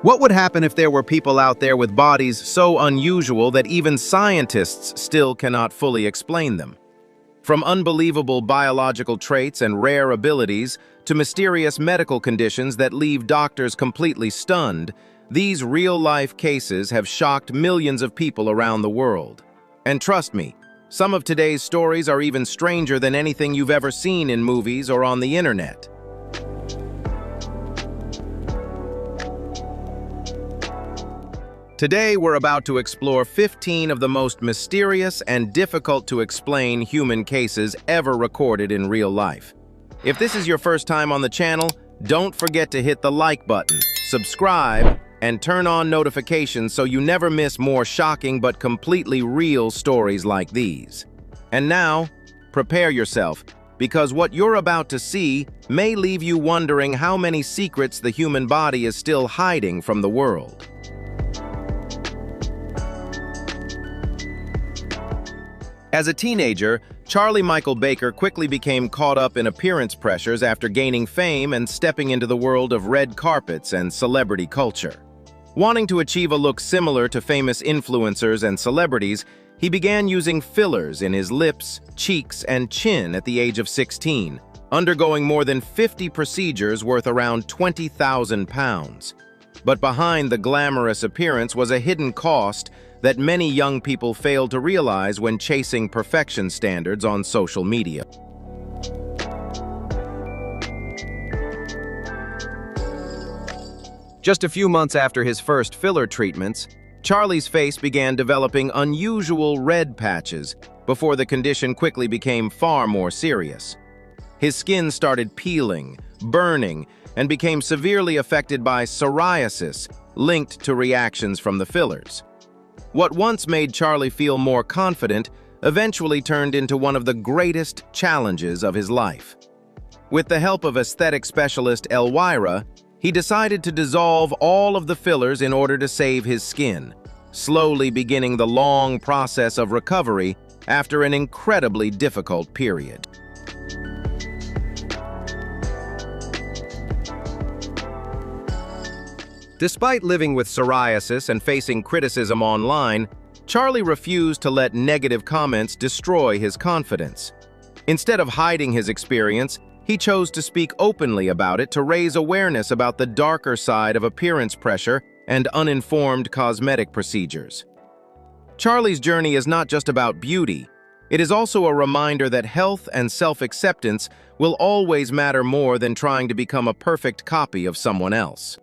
What would happen if there were people out there with bodies so unusual that even scientists still cannot fully explain them? From unbelievable biological traits and rare abilities to mysterious medical conditions that leave doctors completely stunned, these real-life cases have shocked millions of people around the world. And trust me, some of today's stories are even stranger than anything you've ever seen in movies or on the internet. Today, we're about to explore 15 of the most mysterious and difficult-to-explain human cases ever recorded in real life. If this is your first time on the channel, don't forget to hit the like button, subscribe, and turn on notifications so you never miss more shocking but completely real stories like these. And now, prepare yourself, because what you're about to see may leave you wondering how many secrets the human body is still hiding from the world. As a teenager, Charlie Michael Baker quickly became caught up in appearance pressures after gaining fame and stepping into the world of red carpets and celebrity culture. Wanting to achieve a look similar to famous influencers and celebrities, he began using fillers in his lips, cheeks, and chin at the age of 16, undergoing more than 50 procedures worth around 20,000 pounds. But behind the glamorous appearance was a hidden cost that many young people fail to realize when chasing perfection standards on social media. Just a few months after his first filler treatments, Charlie's face began developing unusual red patches before the condition quickly became far more serious. His skin started peeling, burning, and became severely affected by psoriasis linked to reactions from the fillers. What once made Charlie feel more confident eventually turned into one of the greatest challenges of his life. With the help of aesthetic specialist Elwira, he decided to dissolve all of the fillers in order to save his skin, slowly beginning the long process of recovery after an incredibly difficult period. Despite living with psoriasis and facing criticism online, Charlie refused to let negative comments destroy his confidence. Instead of hiding his experience, he chose to speak openly about it to raise awareness about the darker side of appearance pressure and uninformed cosmetic procedures. Charlie's journey is not just about beauty. It is also a reminder that health and self-acceptance will always matter more than trying to become a perfect copy of someone else.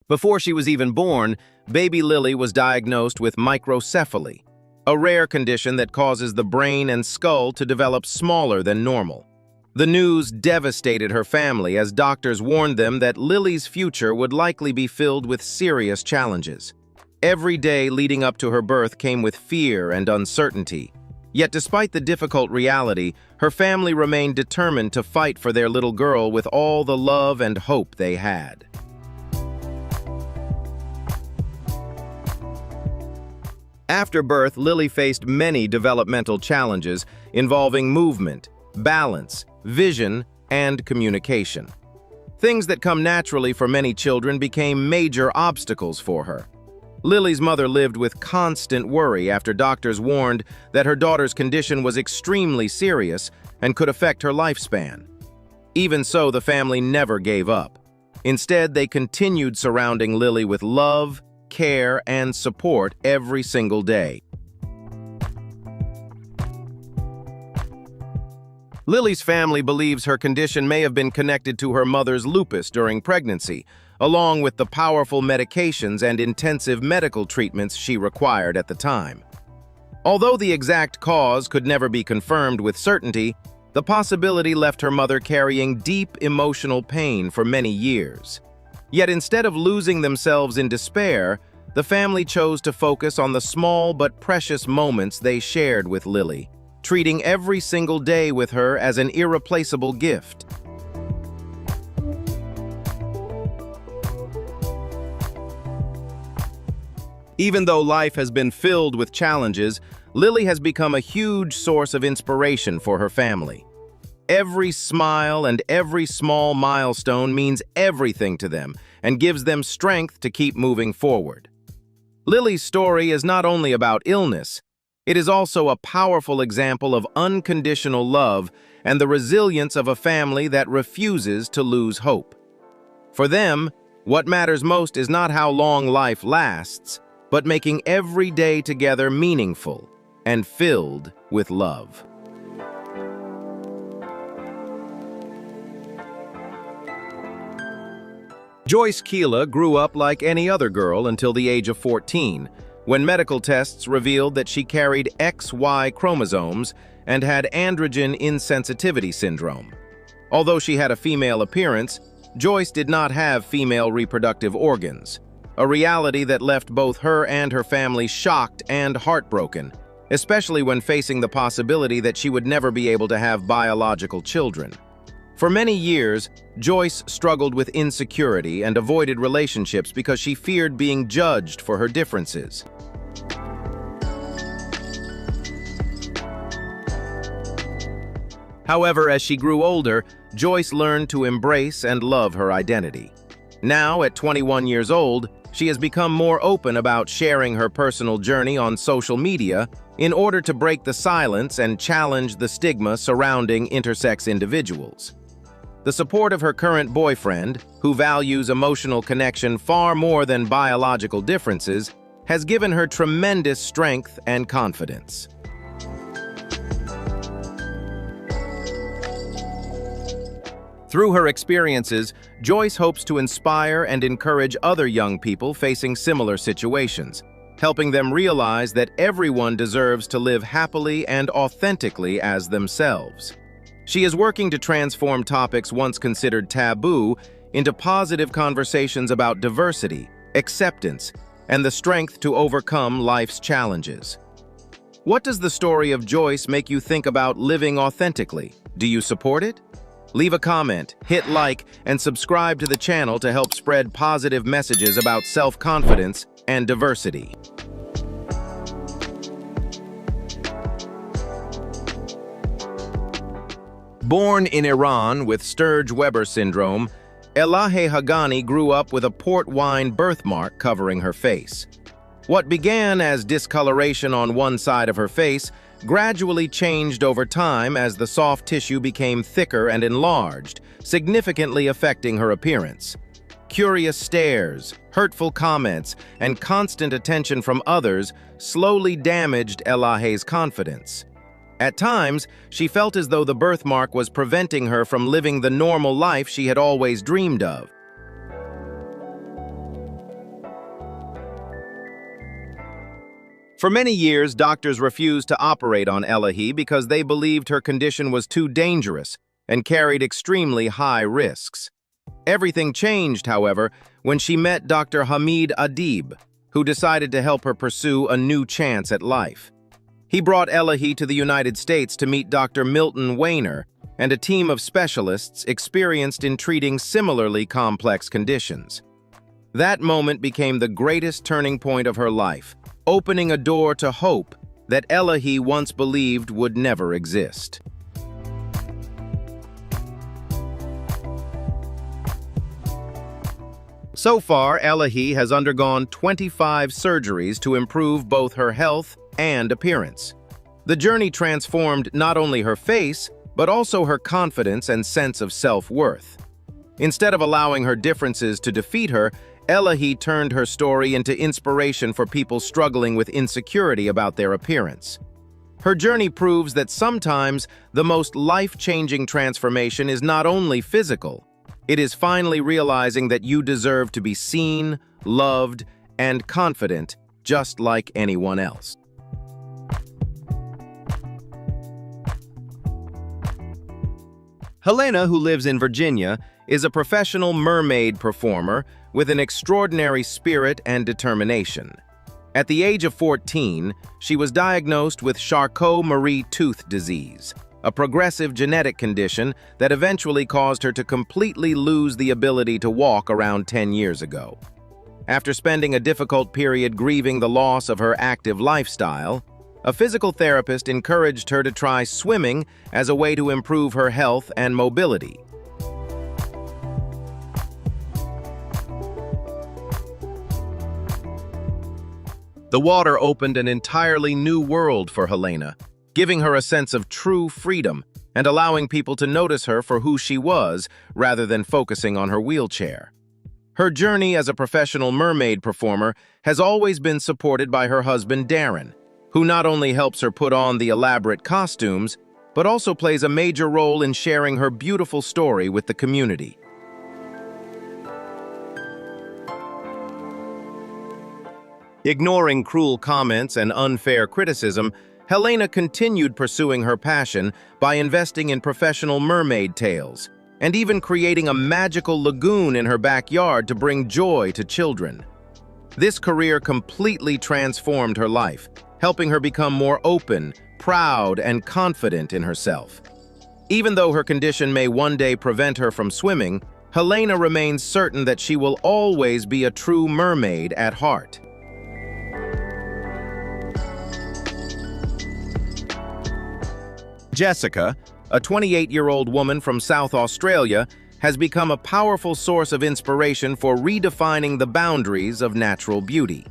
Before she was even born, baby Lily was diagnosed with microcephaly, a rare condition that causes the brain and skull to develop smaller than normal. The news devastated her family as doctors warned them that Lily's future would likely be filled with serious challenges. Every day leading up to her birth came with fear and uncertainty. Yet despite the difficult reality, her family remained determined to fight for their little girl with all the love and hope they had. After birth, Lily faced many developmental challenges involving movement, balance, vision, and communication. Things that come naturally for many children became major obstacles for her. Lily's mother lived with constant worry after doctors warned that her daughter's condition was extremely serious and could affect her lifespan. Even so, the family never gave up. Instead, they continued surrounding Lily with love, care, and support every single day. Lily's family believes her condition may have been connected to her mother's lupus during pregnancy, along with the powerful medications and intensive medical treatments she required at the time. Although the exact cause could never be confirmed with certainty, the possibility left her mother carrying deep emotional pain for many years. Yet instead of losing themselves in despair, the family chose to focus on the small but precious moments they shared with Lily, treating every single day with her as an irreplaceable gift. Even though life has been filled with challenges, Lily has become a huge source of inspiration for her family. Every smile and every small milestone means everything to them and gives them strength to keep moving forward. Lily's story is not only about illness, it is also a powerful example of unconditional love and the resilience of a family that refuses to lose hope. For them, what matters most is not how long life lasts, but making every day together meaningful and filled with love. Joyce Keela grew up like any other girl until the age of 14, when medical tests revealed that she carried XY chromosomes and had androgen insensitivity syndrome. Although she had a female appearance, Joyce did not have female reproductive organs, a reality that left both her and her family shocked and heartbroken, especially when facing the possibility that she would never be able to have biological children. For many years, Joyce struggled with insecurity and avoided relationships because she feared being judged for her differences. However, as she grew older, Joyce learned to embrace and love her identity. Now, at 21 years old, she has become more open about sharing her personal journey on social media in order to break the silence and challenge the stigma surrounding intersex individuals. The support of her current boyfriend, who values emotional connection far more than biological differences, has given her tremendous strength and confidence. Through her experiences, Joyce hopes to inspire and encourage other young people facing similar situations, helping them realize that everyone deserves to live happily and authentically as themselves. She is working to transform topics once considered taboo into positive conversations about diversity, acceptance, and the strength to overcome life's challenges. What does the story of Joyce make you think about living authentically? Do you support it? Leave a comment, hit like, and subscribe to the channel to help spread positive messages about self-confidence and diversity. Born in Iran with Sturge-Weber syndrome, Elahe Haghani grew up with a port wine birthmark covering her face. What began as discoloration on one side of her face gradually changed over time as the soft tissue became thicker and enlarged, significantly affecting her appearance. Curious stares, hurtful comments, and constant attention from others slowly damaged Elahe's confidence. At times, she felt as though the birthmark was preventing her from living the normal life she had always dreamed of. For many years, doctors refused to operate on Elahe because they believed her condition was too dangerous and carried extremely high risks. Everything changed, however, when she met Dr. Hamid Adib, who decided to help her pursue a new chance at life. He brought Elahe to the United States to meet Dr. Milton Weiner and a team of specialists experienced in treating similarly complex conditions. That moment became the greatest turning point of her life, opening a door to hope that Elahe once believed would never exist. So far, Elahe has undergone 25 surgeries to improve both her health and appearance. The journey transformed not only her face, but also her confidence and sense of self-worth. Instead of allowing her differences to defeat her, Elahe turned her story into inspiration for people struggling with insecurity about their appearance. Her journey proves that sometimes the most life-changing transformation is not only physical, it is finally realizing that you deserve to be seen, loved, and confident just like anyone else. Helena, who lives in Virginia, is a professional mermaid performer with an extraordinary spirit and determination. At the age of 14, she was diagnosed with Charcot-Marie tooth disease, a progressive genetic condition that eventually caused her to completely lose the ability to walk around 10 years ago. After spending a difficult period grieving the loss of her active lifestyle, a physical therapist encouraged her to try swimming as a way to improve her health and mobility. The water opened an entirely new world for Helena, giving her a sense of true freedom and allowing people to notice her for who she was rather than focusing on her wheelchair. Her journey as a professional mermaid performer has always been supported by her husband Darren, who not only helps her put on the elaborate costumes, but also plays a major role in sharing her beautiful story with the community. Ignoring cruel comments and unfair criticism, Helena continued pursuing her passion by investing in professional mermaid tales, and even creating a magical lagoon in her backyard to bring joy to children. This career completely transformed her life, helping her become more open, proud, and confident in herself. Even though her condition may one day prevent her from swimming, Helena remains certain that she will always be a true mermaid at heart. Jessica, a 28-year-old woman from South Australia, has become a powerful source of inspiration for redefining the boundaries of natural beauty.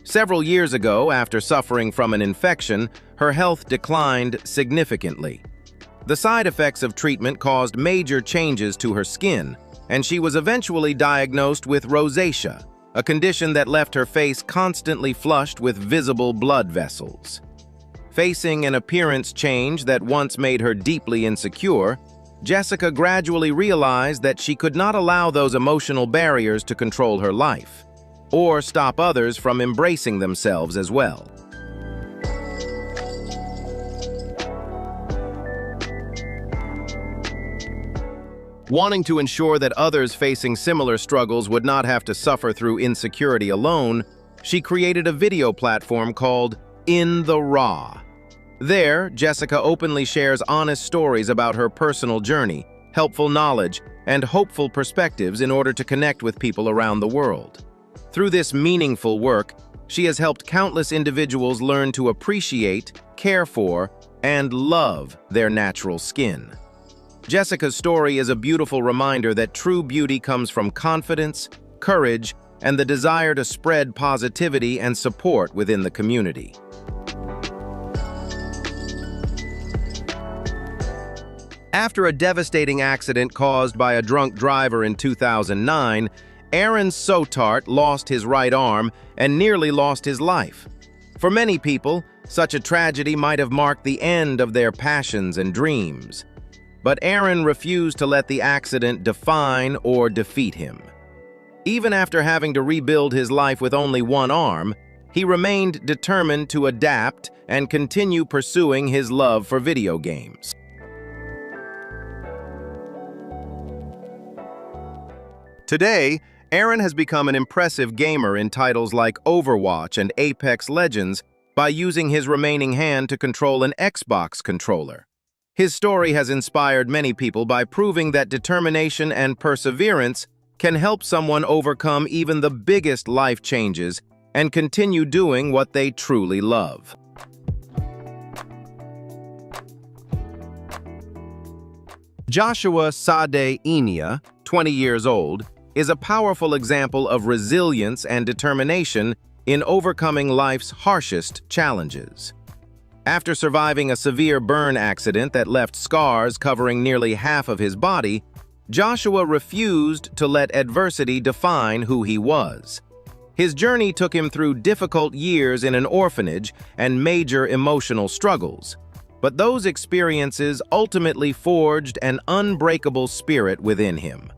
Several years ago, after suffering from an infection, her health declined significantly. The side effects of treatment caused major changes to her skin, and she was eventually diagnosed with rosacea, a condition that left her face constantly flushed with visible blood vessels. Facing an appearance change that once made her deeply insecure, Jessica gradually realized that she could not allow those emotional barriers to control her life, or stop others from embracing themselves as well. Wanting to ensure that others facing similar struggles would not have to suffer through insecurity alone, she created a video platform called In the Raw. There, Jessica openly shares honest stories about her personal journey, helpful knowledge, and hopeful perspectives in order to connect with people around the world. Through this meaningful work, she has helped countless individuals learn to appreciate, care for, and love their natural skin. Jessica's story is a beautiful reminder that true beauty comes from confidence, courage, and the desire to spread positivity and support within the community. After a devastating accident caused by a drunk driver in 2009, Aaron Sotart lost his right arm and nearly lost his life. For many people, such a tragedy might have marked the end of their passions and dreams. But Aaron refused to let the accident define or defeat him. Even after having to rebuild his life with only one arm, he remained determined to adapt and continue pursuing his love for video games. Today, Aaron has become an impressive gamer in titles like Overwatch and Apex Legends by using his remaining hand to control an Xbox controller. His story has inspired many people by proving that determination and perseverance can help someone overcome even the biggest life changes and continue doing what they truly love. Joshua Sade Inia, 20 years old, is a powerful example of resilience and determination in overcoming life's harshest challenges. After surviving a severe burn accident that left scars covering nearly half of his body, Joshua refused to let adversity define who he was. His journey took him through difficult years in an orphanage and major emotional struggles, but those experiences ultimately forged an unbreakable spirit within him.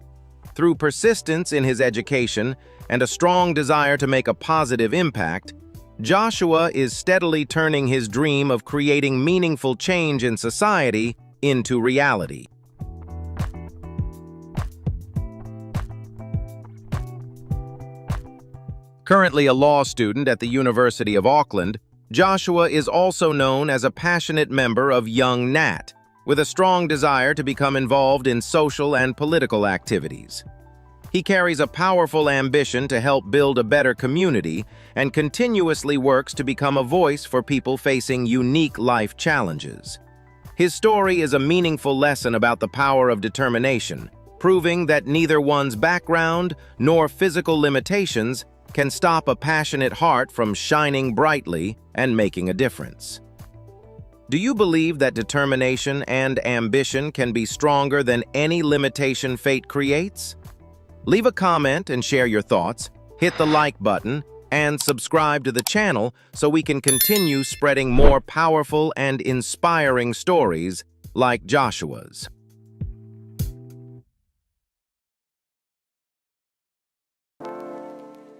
Through persistence in his education and a strong desire to make a positive impact, Joshua is steadily turning his dream of creating meaningful change in society into reality. Currently a law student at the University of Auckland, Joshua is also known as a passionate member of Young Nat, with a strong desire to become involved in social and political activities. He carries a powerful ambition to help build a better community and continuously works to become a voice for people facing unique life challenges. His story is a meaningful lesson about the power of determination, proving that neither one's background nor physical limitations can stop a passionate heart from shining brightly and making a difference. Do you believe that determination and ambition can be stronger than any limitation fate creates? Leave a comment and share your thoughts, hit the like button, and subscribe to the channel so we can continue spreading more powerful and inspiring stories like Joshua's.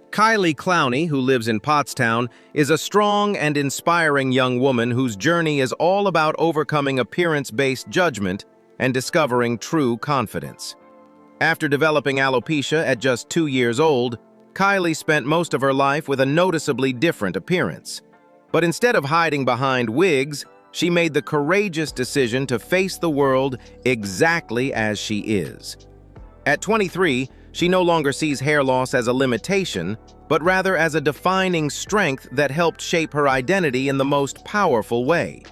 Kylie Clowney, who lives in Pottstown, is a strong and inspiring young woman whose journey is all about overcoming appearance-based judgment and discovering true confidence. After developing alopecia at just 2 years old, Kylie spent most of her life with a noticeably different appearance. But instead of hiding behind wigs, she made the courageous decision to face the world exactly as she is. At 23, she no longer sees hair loss as a limitation, but rather as a defining strength that helped shape her identity in the most powerful way.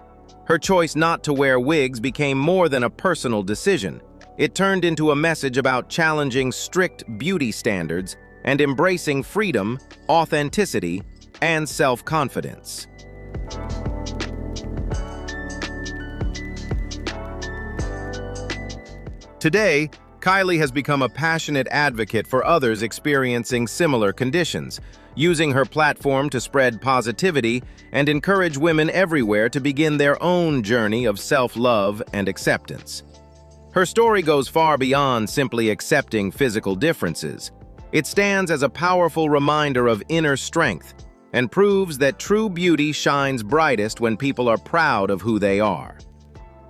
Her choice not to wear wigs became more than a personal decision. It turned into a message about challenging strict beauty standards and embracing freedom, authenticity, and self-confidence. Today, Kylie has become a passionate advocate for others experiencing similar conditions, using her platform to spread positivity and encourage women everywhere to begin their own journey of self-love and acceptance. Her story goes far beyond simply accepting physical differences. It stands as a powerful reminder of inner strength and proves that true beauty shines brightest when people are proud of who they are.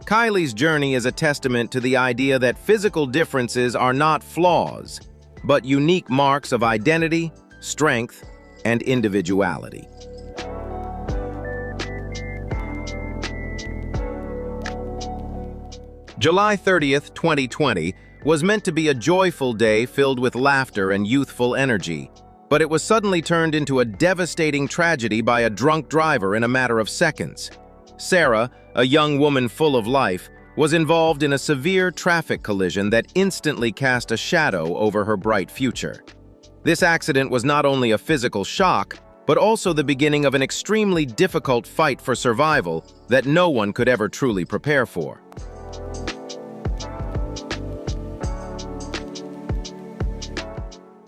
Kylie's journey is a testament to the idea that physical differences are not flaws, but unique marks of identity, strength, and individuality. July 30th, 2020 was meant to be a joyful day filled with laughter and youthful energy, but it was suddenly turned into a devastating tragedy by a drunk driver in a matter of seconds. Sarah, a young woman full of life, was involved in a severe traffic collision that instantly cast a shadow over her bright future. This accident was not only a physical shock, but also the beginning of an extremely difficult fight for survival that no one could ever truly prepare for.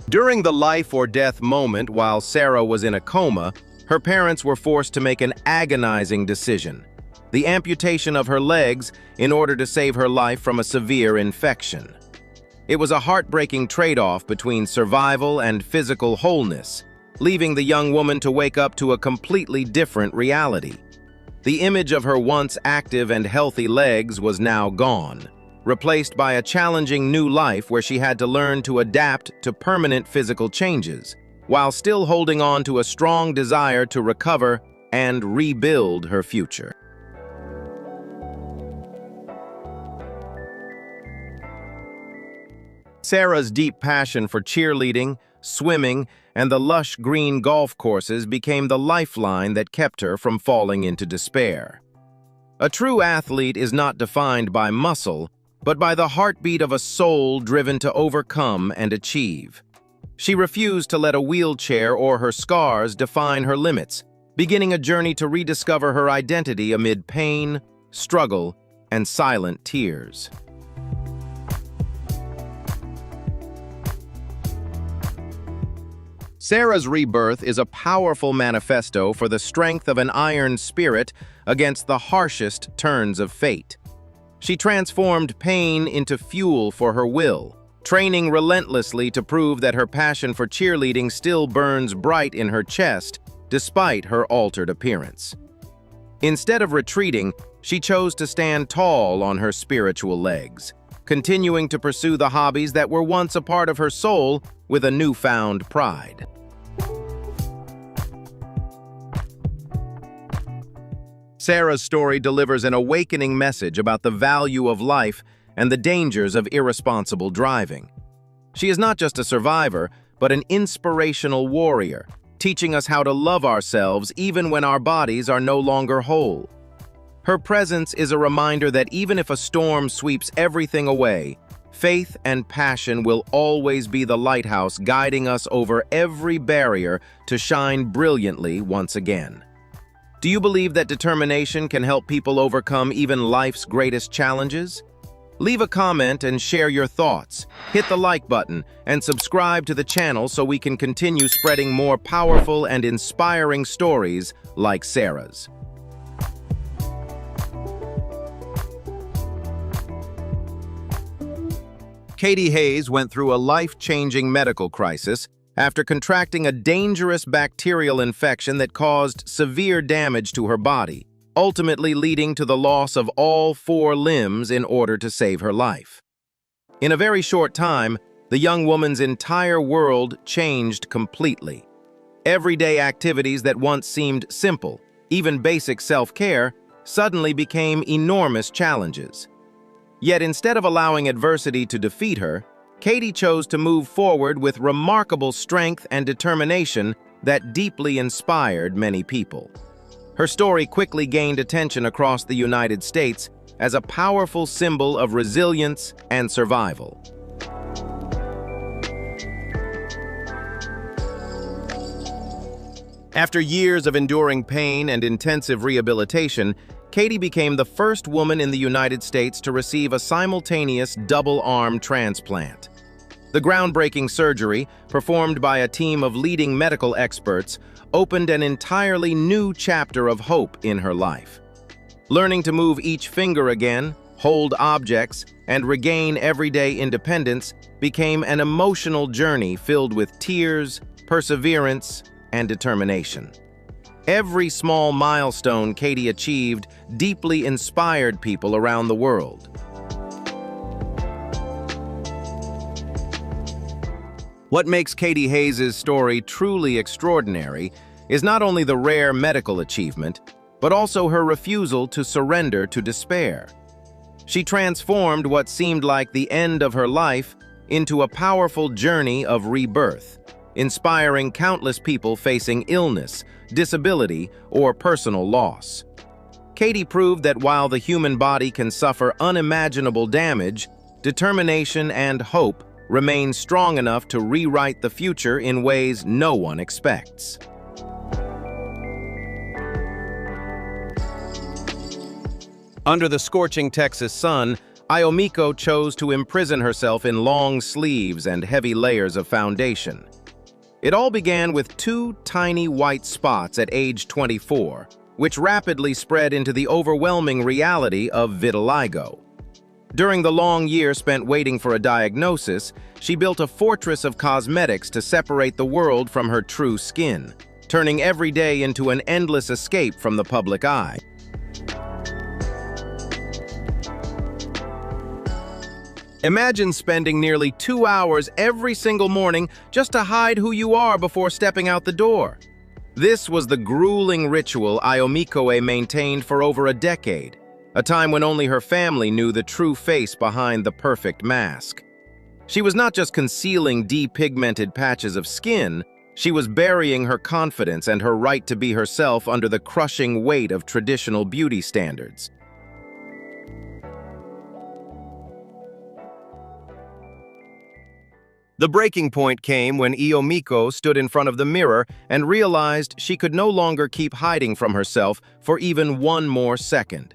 During the life or death moment while Sarah was in a coma, her parents were forced to make an agonizing decision: the amputation of her legs in order to save her life from a severe infection. It was a heartbreaking trade-off between survival and physical wholeness, leaving the young woman to wake up to a completely different reality. The image of her once active and healthy legs was now gone, replaced by a challenging new life where she had to learn to adapt to permanent physical changes, while still holding on to a strong desire to recover and rebuild her future. Sarah's deep passion for cheerleading, swimming, and the lush green golf courses became the lifeline that kept her from falling into despair. A true athlete is not defined by muscle, but by the heartbeat of a soul driven to overcome and achieve. She refused to let a wheelchair or her scars define her limits, beginning a journey to rediscover her identity amid pain, struggle, and silent tears. Sarah's rebirth is a powerful manifesto for the strength of an iron spirit against the harshest turns of fate. She transformed pain into fuel for her will, training relentlessly to prove that her passion for cheerleading still burns bright in her chest despite her altered appearance. Instead of retreating, she chose to stand tall on her spiritual legs, continuing to pursue the hobbies that were once a part of her soul with a newfound pride. Sarah's story delivers an awakening message about the value of life and the dangers of irresponsible driving. She is not just a survivor, but an inspirational warrior, teaching us how to love ourselves even when our bodies are no longer whole. Her presence is a reminder that even if a storm sweeps everything away, faith and passion will always be the lighthouse guiding us over every barrier to shine brilliantly once again. Do you believe that determination can help people overcome even life's greatest challenges? Leave a comment and share your thoughts. Hit the like button and subscribe to the channel so we can continue spreading more powerful and inspiring stories like Sarah's. Katy Hayes went through a life-changing medical crisis after contracting a dangerous bacterial infection that caused severe damage to her body, ultimately leading to the loss of all 4 limbs in order to save her life. In a very short time, the young woman's entire world changed completely. Everyday activities that once seemed simple, even basic self-care, suddenly became enormous challenges. Yet instead of allowing adversity to defeat her, Katy chose to move forward with remarkable strength and determination that deeply inspired many people. Her story quickly gained attention across the United States as a powerful symbol of resilience and survival. After years of enduring pain and intensive rehabilitation, Katy became the first woman in the United States to receive a simultaneous double-arm transplant. The groundbreaking surgery, performed by a team of leading medical experts, opened an entirely new chapter of hope in her life. Learning to move each finger again, hold objects, and regain everyday independence became an emotional journey filled with tears, perseverance, and determination. Every small milestone Katy achieved deeply inspired people around the world. What makes Katy Hayes' story truly extraordinary is not only the rare medical achievement, but also her refusal to surrender to despair. She transformed what seemed like the end of her life into a powerful journey of rebirth, inspiring countless people facing illness, disability, or personal loss. Katy proved that while the human body can suffer unimaginable damage, determination and hope remain strong enough to rewrite the future in ways no one expects. Under the scorching Texas sun, Ayomiko chose to imprison herself in long sleeves and heavy layers of foundation. It all began with 2 tiny white spots at age 24, which rapidly spread into the overwhelming reality of vitiligo. During the long year spent waiting for a diagnosis, she built a fortress of cosmetics to separate the world from her true skin, turning every day into an endless escape from the public eye. Imagine spending nearly 2 hours every single morning just to hide who you are before stepping out the door. This was the grueling ritual Ayomiko maintained for over a decade, a time when only her family knew the true face behind the perfect mask. She was not just concealing depigmented patches of skin, she was burying her confidence and her right to be herself under the crushing weight of traditional beauty standards. The breaking point came when Ayomiko stood in front of the mirror and realized she could no longer keep hiding from herself for even one more second.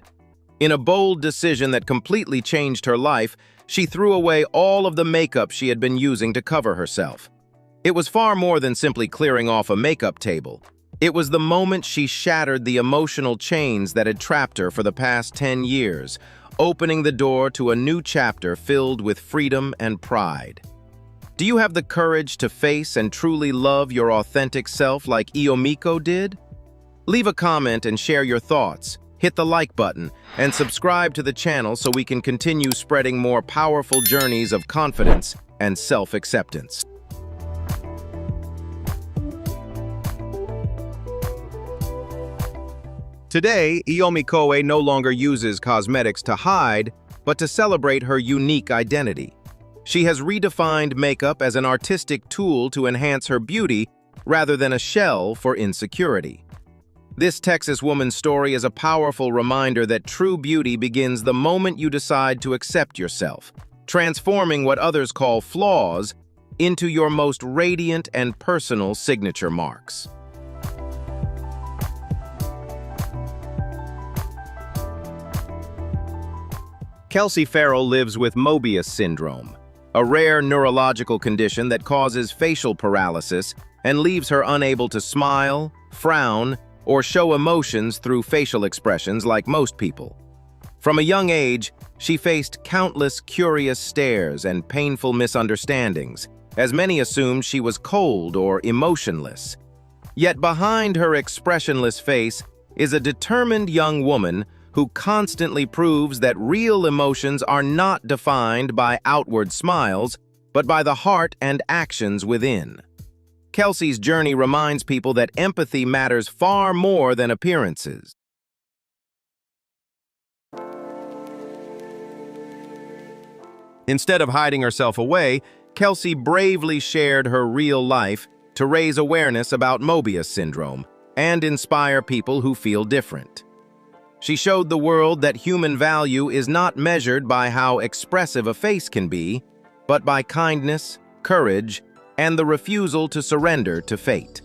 In a bold decision that completely changed her life, she threw away all of the makeup she had been using to cover herself. It was far more than simply clearing off a makeup table. It was the moment she shattered the emotional chains that had trapped her for the past 10 years, opening the door to a new chapter filled with freedom and pride. Do you have the courage to face and truly love your authentic self like Ayomiko did? Leave a comment and share your thoughts. Hit the like button and subscribe to the channel so we can continue spreading more powerful journeys of confidence and self-acceptance. Today, Ayomiko no longer uses cosmetics to hide, but to celebrate her unique identity. She has redefined makeup as an artistic tool to enhance her beauty rather than a shell for insecurity. This Texas woman's story is a powerful reminder that true beauty begins the moment you decide to accept yourself, transforming what others call flaws into your most radiant and personal signature marks. Kelsey Farrell lives with Moebius Syndrome, a rare neurological condition that causes facial paralysis and leaves her unable to smile, frown, or show emotions through facial expressions like most people. From a young age, she faced countless curious stares and painful misunderstandings, as many assumed she was cold or emotionless. Yet behind her expressionless face is a determined young woman who constantly proves that real emotions are not defined by outward smiles, but by the heart and actions within. Kelsey's journey reminds people that empathy matters far more than appearances. Instead of hiding herself away, Kelsey bravely shared her real life to raise awareness about Moebius Syndrome and inspire people who feel different. She showed the world that human value is not measured by how expressive a face can be, but by kindness, courage, and the refusal to surrender to fate.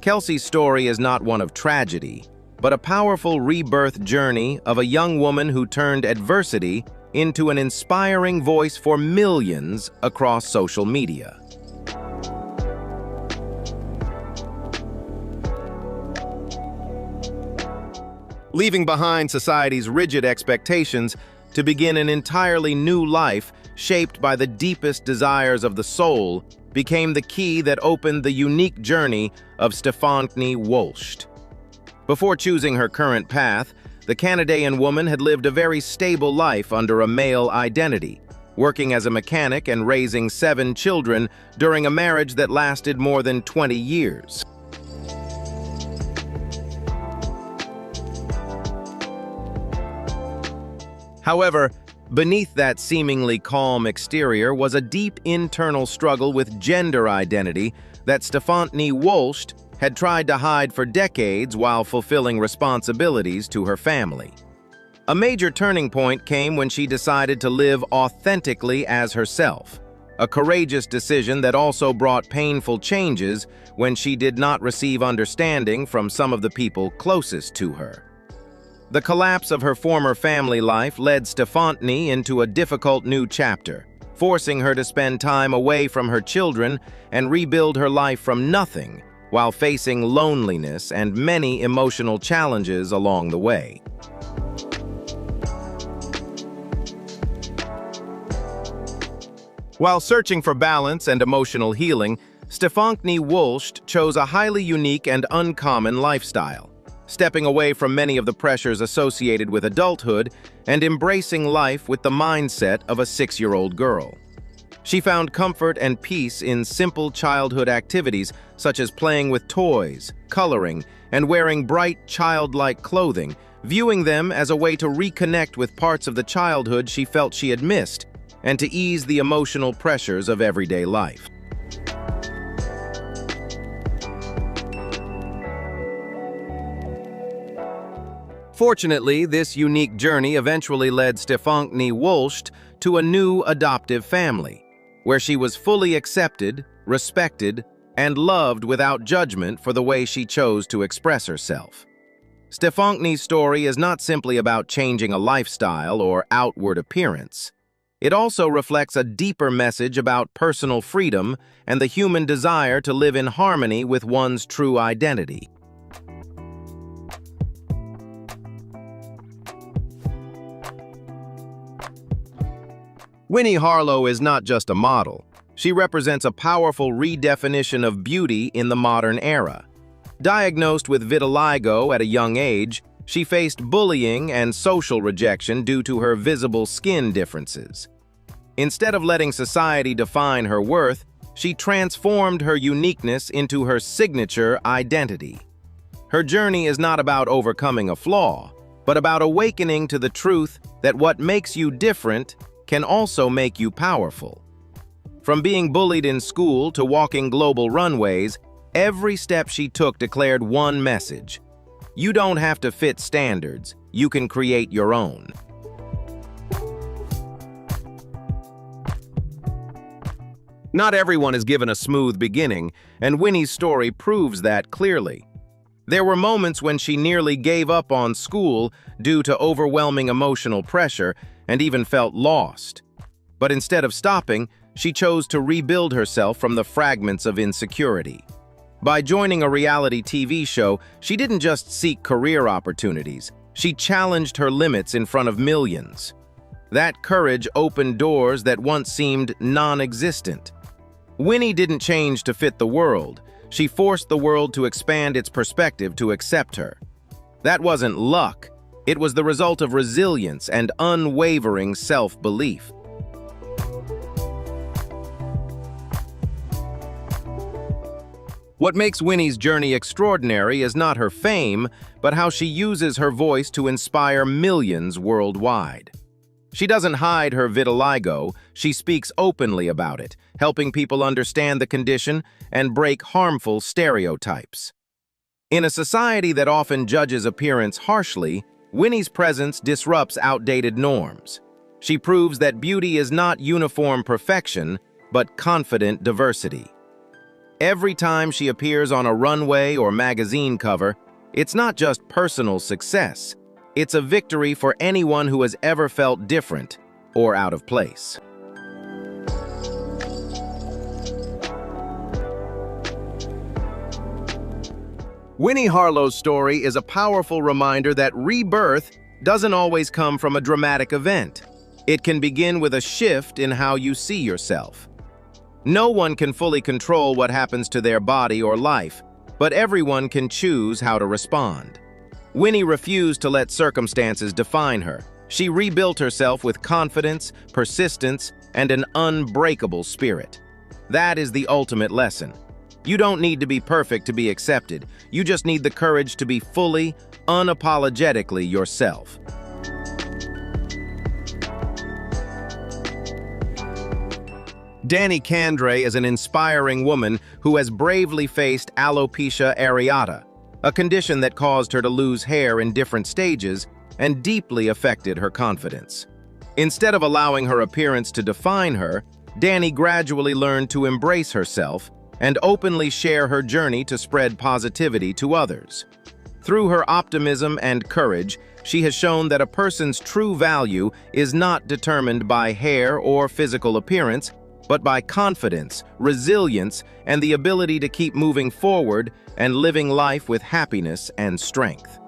Kelsey's story is not one of tragedy, but a powerful rebirth journey of a young woman who turned adversity into an inspiring voice for millions across social media. Leaving behind society's rigid expectations to begin an entirely new life shaped by the deepest desires of the soul became the key that opened the unique journey of Stefanie Wolst. Before choosing her current path, the Canadian woman had lived a very stable life under a male identity, working as a mechanic and raising 7 children during a marriage that lasted more than 20 years. However, beneath that seemingly calm exterior was a deep internal struggle with gender identity that Stefanie Wolst had tried to hide for decades while fulfilling responsibilities to her family. A major turning point came when she decided to live authentically as herself, a courageous decision that also brought painful changes when she did not receive understanding from some of the people closest to her. The collapse of her former family life led Stefanie into a difficult new chapter, forcing her to spend time away from her children and rebuild her life from nothing, while facing loneliness and many emotional challenges along the way. While searching for balance and emotional healing, Stefanie Wolst chose a highly unique and uncommon lifestyle, stepping away from many of the pressures associated with adulthood and embracing life with the mindset of a 6-year-old girl. She found comfort and peace in simple childhood activities such as playing with toys, coloring, and wearing bright, childlike clothing, viewing them as a way to reconnect with parts of the childhood she felt she had missed and to ease the emotional pressures of everyday life. Fortunately, this unique journey eventually led Stefanie Wolst to a new adoptive family, where she was fully accepted, respected, and loved without judgment for the way she chose to express herself. Stefanie's story is not simply about changing a lifestyle or outward appearance. It also reflects a deeper message about personal freedom and the human desire to live in harmony with one's true identity. Winnie Harlow is not just a model. She represents a powerful redefinition of beauty in the modern era. Diagnosed with vitiligo at a young age, she faced bullying and social rejection due to her visible skin differences. Instead of letting society define her worth, she transformed her uniqueness into her signature identity. Her journey is not about overcoming a flaw, but about awakening to the truth that what makes you different can also make you powerful. From being bullied in school to walking global runways, every step she took declared one message: you don't have to fit standards, you can create your own. Not everyone is given a smooth beginning, and Winnie's story proves that clearly. There were moments when she nearly gave up on school due to overwhelming emotional pressure and even felt lost. But instead of stopping, she chose to rebuild herself from the fragments of insecurity. By joining a reality TV show, she didn't just seek career opportunities, she challenged her limits in front of millions. That courage opened doors that once seemed non-existent. Winnie didn't change to fit the world. She forced the world to expand its perspective to accept her. That wasn't luck. It was the result of resilience and unwavering self-belief. What makes Winnie's journey extraordinary is not her fame, but how she uses her voice to inspire millions worldwide. She doesn't hide her vitiligo, she speaks openly about it, helping people understand the condition and break harmful stereotypes. In a society that often judges appearance harshly, Winnie's presence disrupts outdated norms. She proves that beauty is not uniform perfection, but confident diversity. Every time she appears on a runway or magazine cover, it's not just personal success. It's a victory for anyone who has ever felt different or out of place. Winnie Harlow's story is a powerful reminder that rebirth doesn't always come from a dramatic event. It can begin with a shift in how you see yourself. No one can fully control what happens to their body or life, but everyone can choose how to respond. Winnie refused to let circumstances define her. She rebuilt herself with confidence, persistence, and an unbreakable spirit. That is the ultimate lesson. You don't need to be perfect to be accepted. You just need the courage to be fully, unapologetically yourself. Dani Candre is an inspiring woman who has bravely faced alopecia areata, a condition that caused her to lose hair in different stages and deeply affected her confidence. Instead of allowing her appearance to define her, Dani gradually learned to embrace herself and openly share her journey to spread positivity to others. Through her optimism and courage, she has shown that a person's true value is not determined by hair or physical appearance, but by confidence, resilience, and the ability to keep moving forward and living life with happiness and strength.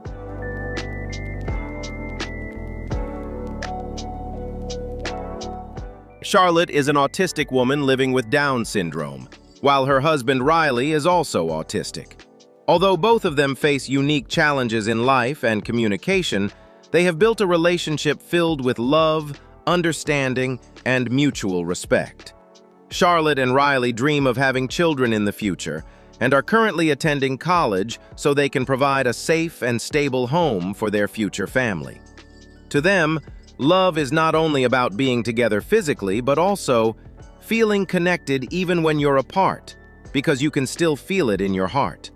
Charlotte is an autistic woman living with Down syndrome, while her husband Riley is also autistic. Although both of them face unique challenges in life and communication, they have built a relationship filled with love, understanding, and mutual respect. Charlotte and Riley dream of having children in the future and are currently attending college so they can provide a safe and stable home for their future family. To them, love is not only about being together physically, but also feeling connected even when you're apart, because you can still feel it in your heart.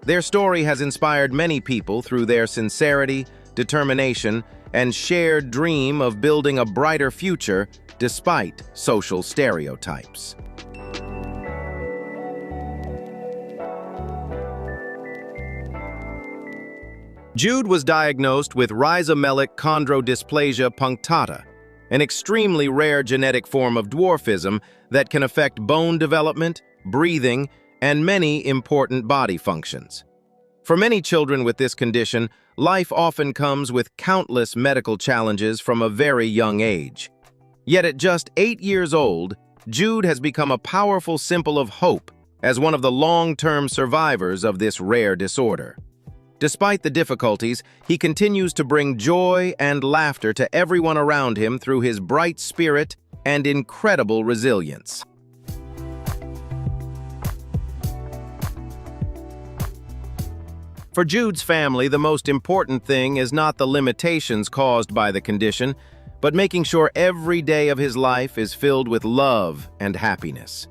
Their story has inspired many people through their sincerity, determination, and shared dream of building a brighter future despite social stereotypes. Jude was diagnosed with rhizomelic chondrodysplasia punctata, an extremely rare genetic form of dwarfism that can affect bone development, breathing, and many important body functions. For many children with this condition, life often comes with countless medical challenges from a very young age. Yet at just 8 years old, Jude has become a powerful symbol of hope as one of the long-term survivors of this rare disorder. Despite the difficulties, he continues to bring joy and laughter to everyone around him through his bright spirit and incredible resilience. For Jude's family, the most important thing is not the limitations caused by the condition, but making sure every day of his life is filled with love and happiness.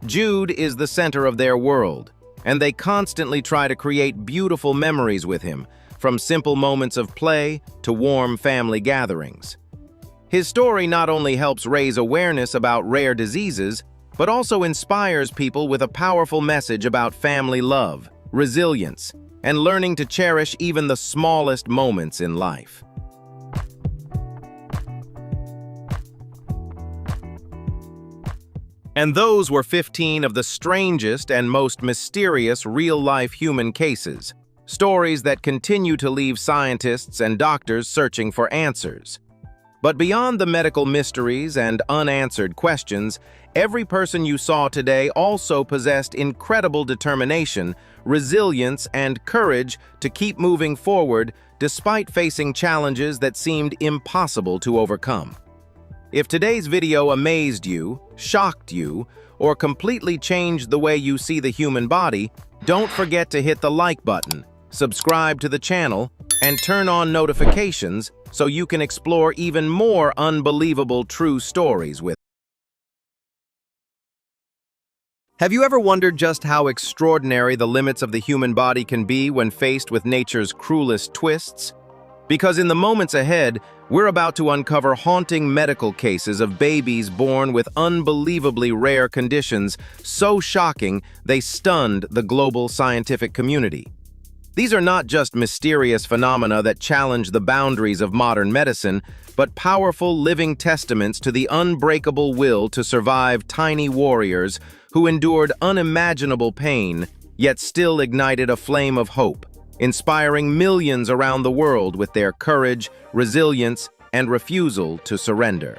Jude is the center of their world, and they constantly try to create beautiful memories with him, from simple moments of play to warm family gatherings. His story not only helps raise awareness about rare diseases, but also inspires people with a powerful message about family love, resilience, and learning to cherish even the smallest moments in life. And those were 15 of the strangest and most mysterious real-life human cases, stories that continue to leave scientists and doctors searching for answers. But beyond the medical mysteries and unanswered questions, every person you saw today also possessed incredible determination, resilience, and courage to keep moving forward despite facing challenges that seemed impossible to overcome. If today's video amazed you, shocked you, or completely changed the way you see the human body, don't forget to hit the like button, subscribe to the channel, and turn on notifications so you can explore even more unbelievable true stories with. Have you ever wondered just how extraordinary the limits of the human body can be when faced with nature's cruelest twists? Because in the moments ahead, we're about to uncover haunting medical cases of babies born with unbelievably rare conditions so shocking they stunned the global scientific community. These are not just mysterious phenomena that challenge the boundaries of modern medicine, but powerful living testaments to the unbreakable will to survive tiny warriors who endured unimaginable pain, yet still ignited a flame of hope, inspiring millions around the world with their courage, resilience, and refusal to surrender.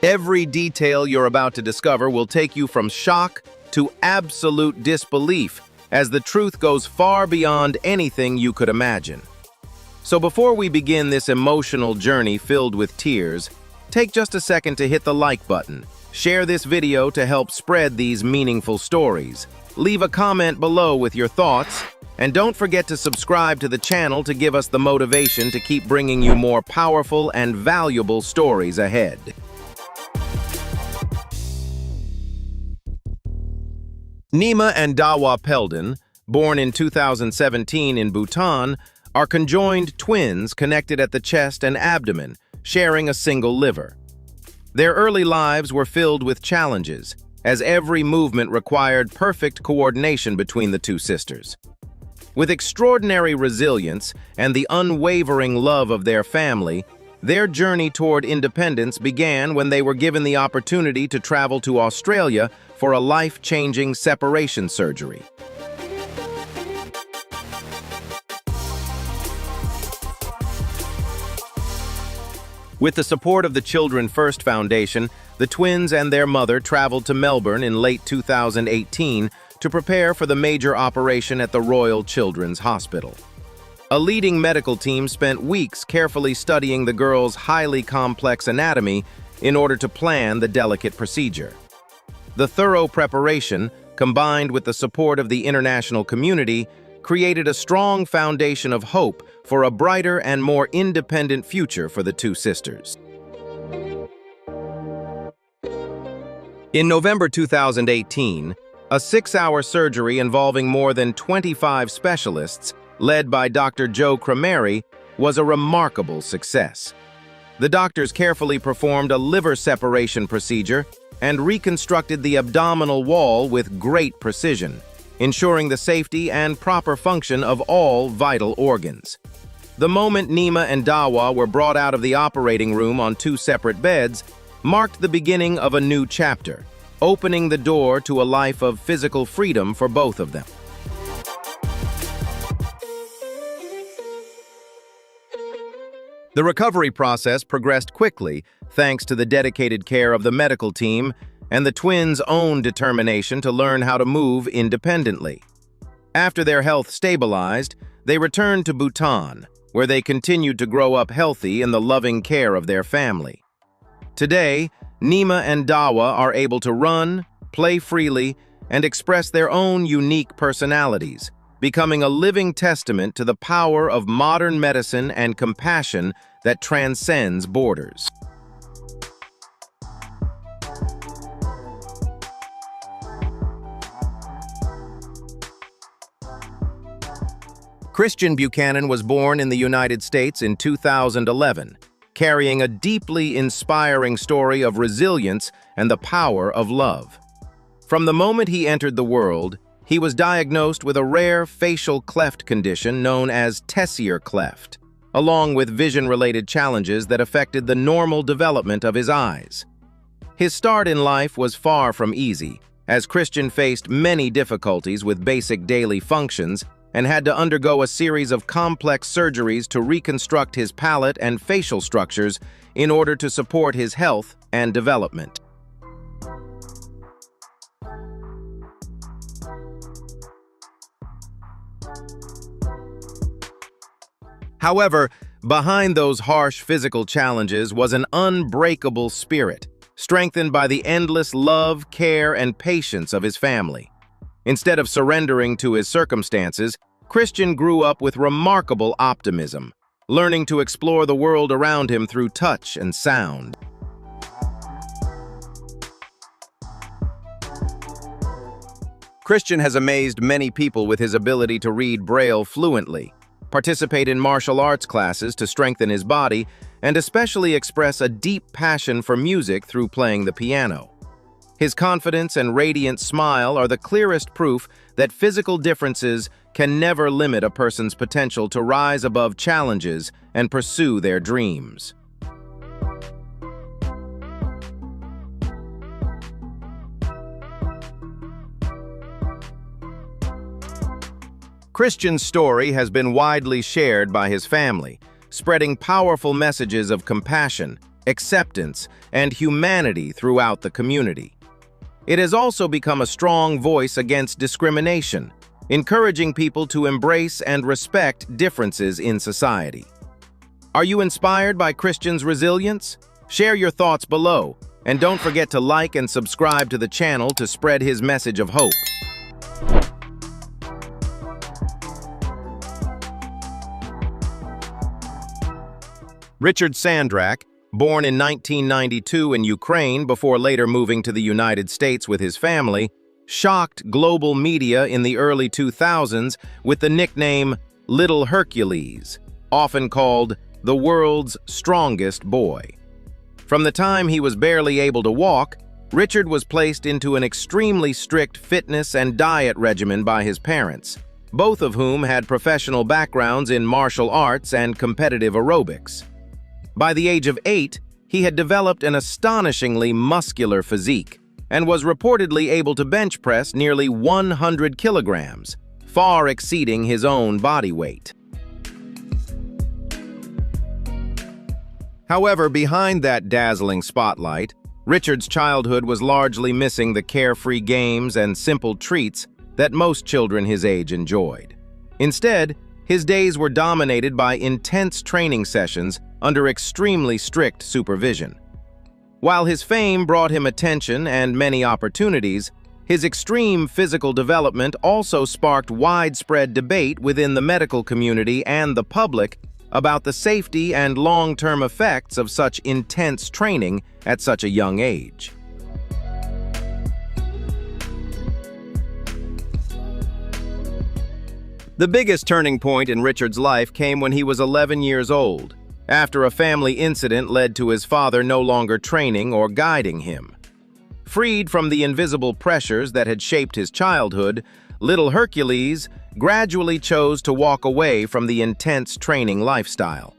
Every detail you're about to discover will take you from shock to absolute disbelief, as the truth goes far beyond anything you could imagine. So before we begin this emotional journey filled with tears, take just a second to hit the like button, share this video to help spread these meaningful stories, leave a comment below with your thoughts, and don't forget to subscribe to the channel to give us the motivation to keep bringing you more powerful and valuable stories ahead. Nima and Dawa Peldon, born in 2017 in Bhutan, are conjoined twins connected at the chest and abdomen, sharing a single liver. Their early lives were filled with challenges, as every movement required perfect coordination between the two sisters. With extraordinary resilience and the unwavering love of their family, their journey toward independence began when they were given the opportunity to travel to Australia for a life-changing separation surgery. With the support of the Children First Foundation, the twins and their mother traveled to Melbourne in late 2018 to prepare for the major operation at the Royal Children's Hospital. A leading medical team spent weeks carefully studying the girl's highly complex anatomy in order to plan the delicate procedure. The thorough preparation, combined with the support of the international community, created a strong foundation of hope for a brighter and more independent future for the two sisters. In November 2018, a 6-hour surgery involving more than 25 specialists, led by Dr. Joe Cremeri, was a remarkable success. The doctors carefully performed a liver separation procedure and reconstructed the abdominal wall with great precision, ensuring the safety and proper function of all vital organs. The moment Nima and Dawa were brought out of the operating room on 2 separate beds marked the beginning of a new chapter, opening the door to a life of physical freedom for both of them. The recovery process progressed quickly thanks to the dedicated care of the medical team and the twins' own determination to learn how to move independently. After their health stabilized, they returned to Bhutan, where they continued to grow up healthy in the loving care of their family. Today, Nima and Dawa are able to run, play freely, and express their own unique personalities, becoming a living testament to the power of modern medicine and compassion that transcends borders. Christian Buchanan was born in the United States in 2011, carrying a deeply inspiring story of resilience and the power of love. From the moment he entered the world, he was diagnosed with a rare facial cleft condition known as Tessier cleft, along with vision-related challenges that affected the normal development of his eyes. His start in life was far from easy, as Christian faced many difficulties with basic daily functions and had to undergo a series of complex surgeries to reconstruct his palate and facial structures in order to support his health and development. However, behind those harsh physical challenges was an unbreakable spirit, strengthened by the endless love, care, and patience of his family. Instead of surrendering to his circumstances, Christian grew up with remarkable optimism, learning to explore the world around him through touch and sound. Christian has amazed many people with his ability to read Braille fluently, participate in martial arts classes to strengthen his body, and especially express a deep passion for music through playing the piano. His confidence and radiant smile are the clearest proof that physical differences can never limit a person's potential to rise above challenges and pursue their dreams. Christian's story has been widely shared by his family, spreading powerful messages of compassion, acceptance, and humanity throughout the community. It has also become a strong voice against discrimination, encouraging people to embrace and respect differences in society. Are you inspired by Christian's resilience? Share your thoughts below, and don't forget to like and subscribe to the channel to spread his message of hope. Richard Sandrak, born in 1992 in Ukraine before later moving to the United States with his family, shocked global media in the early 2000s with the nickname Little Hercules, often called the world's strongest boy. From the time he was barely able to walk, Richard was placed into an extremely strict fitness and diet regimen by his parents, both of whom had professional backgrounds in martial arts and competitive aerobics. By the age of 8, he had developed an astonishingly muscular physique and was reportedly able to bench press nearly 100 kilograms, far exceeding his own body weight. However, behind that dazzling spotlight, Richard's childhood was largely missing the carefree games and simple treats that most children his age enjoyed. Instead, his days were dominated by intense training sessions under extremely strict supervision. While his fame brought him attention and many opportunities, his extreme physical development also sparked widespread debate within the medical community and the public about the safety and long-term effects of such intense training at such a young age. The biggest turning point in Richard's life came when he was 11 years old, after a family incident led to his father no longer training or guiding him. Freed from the invisible pressures that had shaped his childhood, little Hercules gradually chose to walk away from the intense training lifestyle.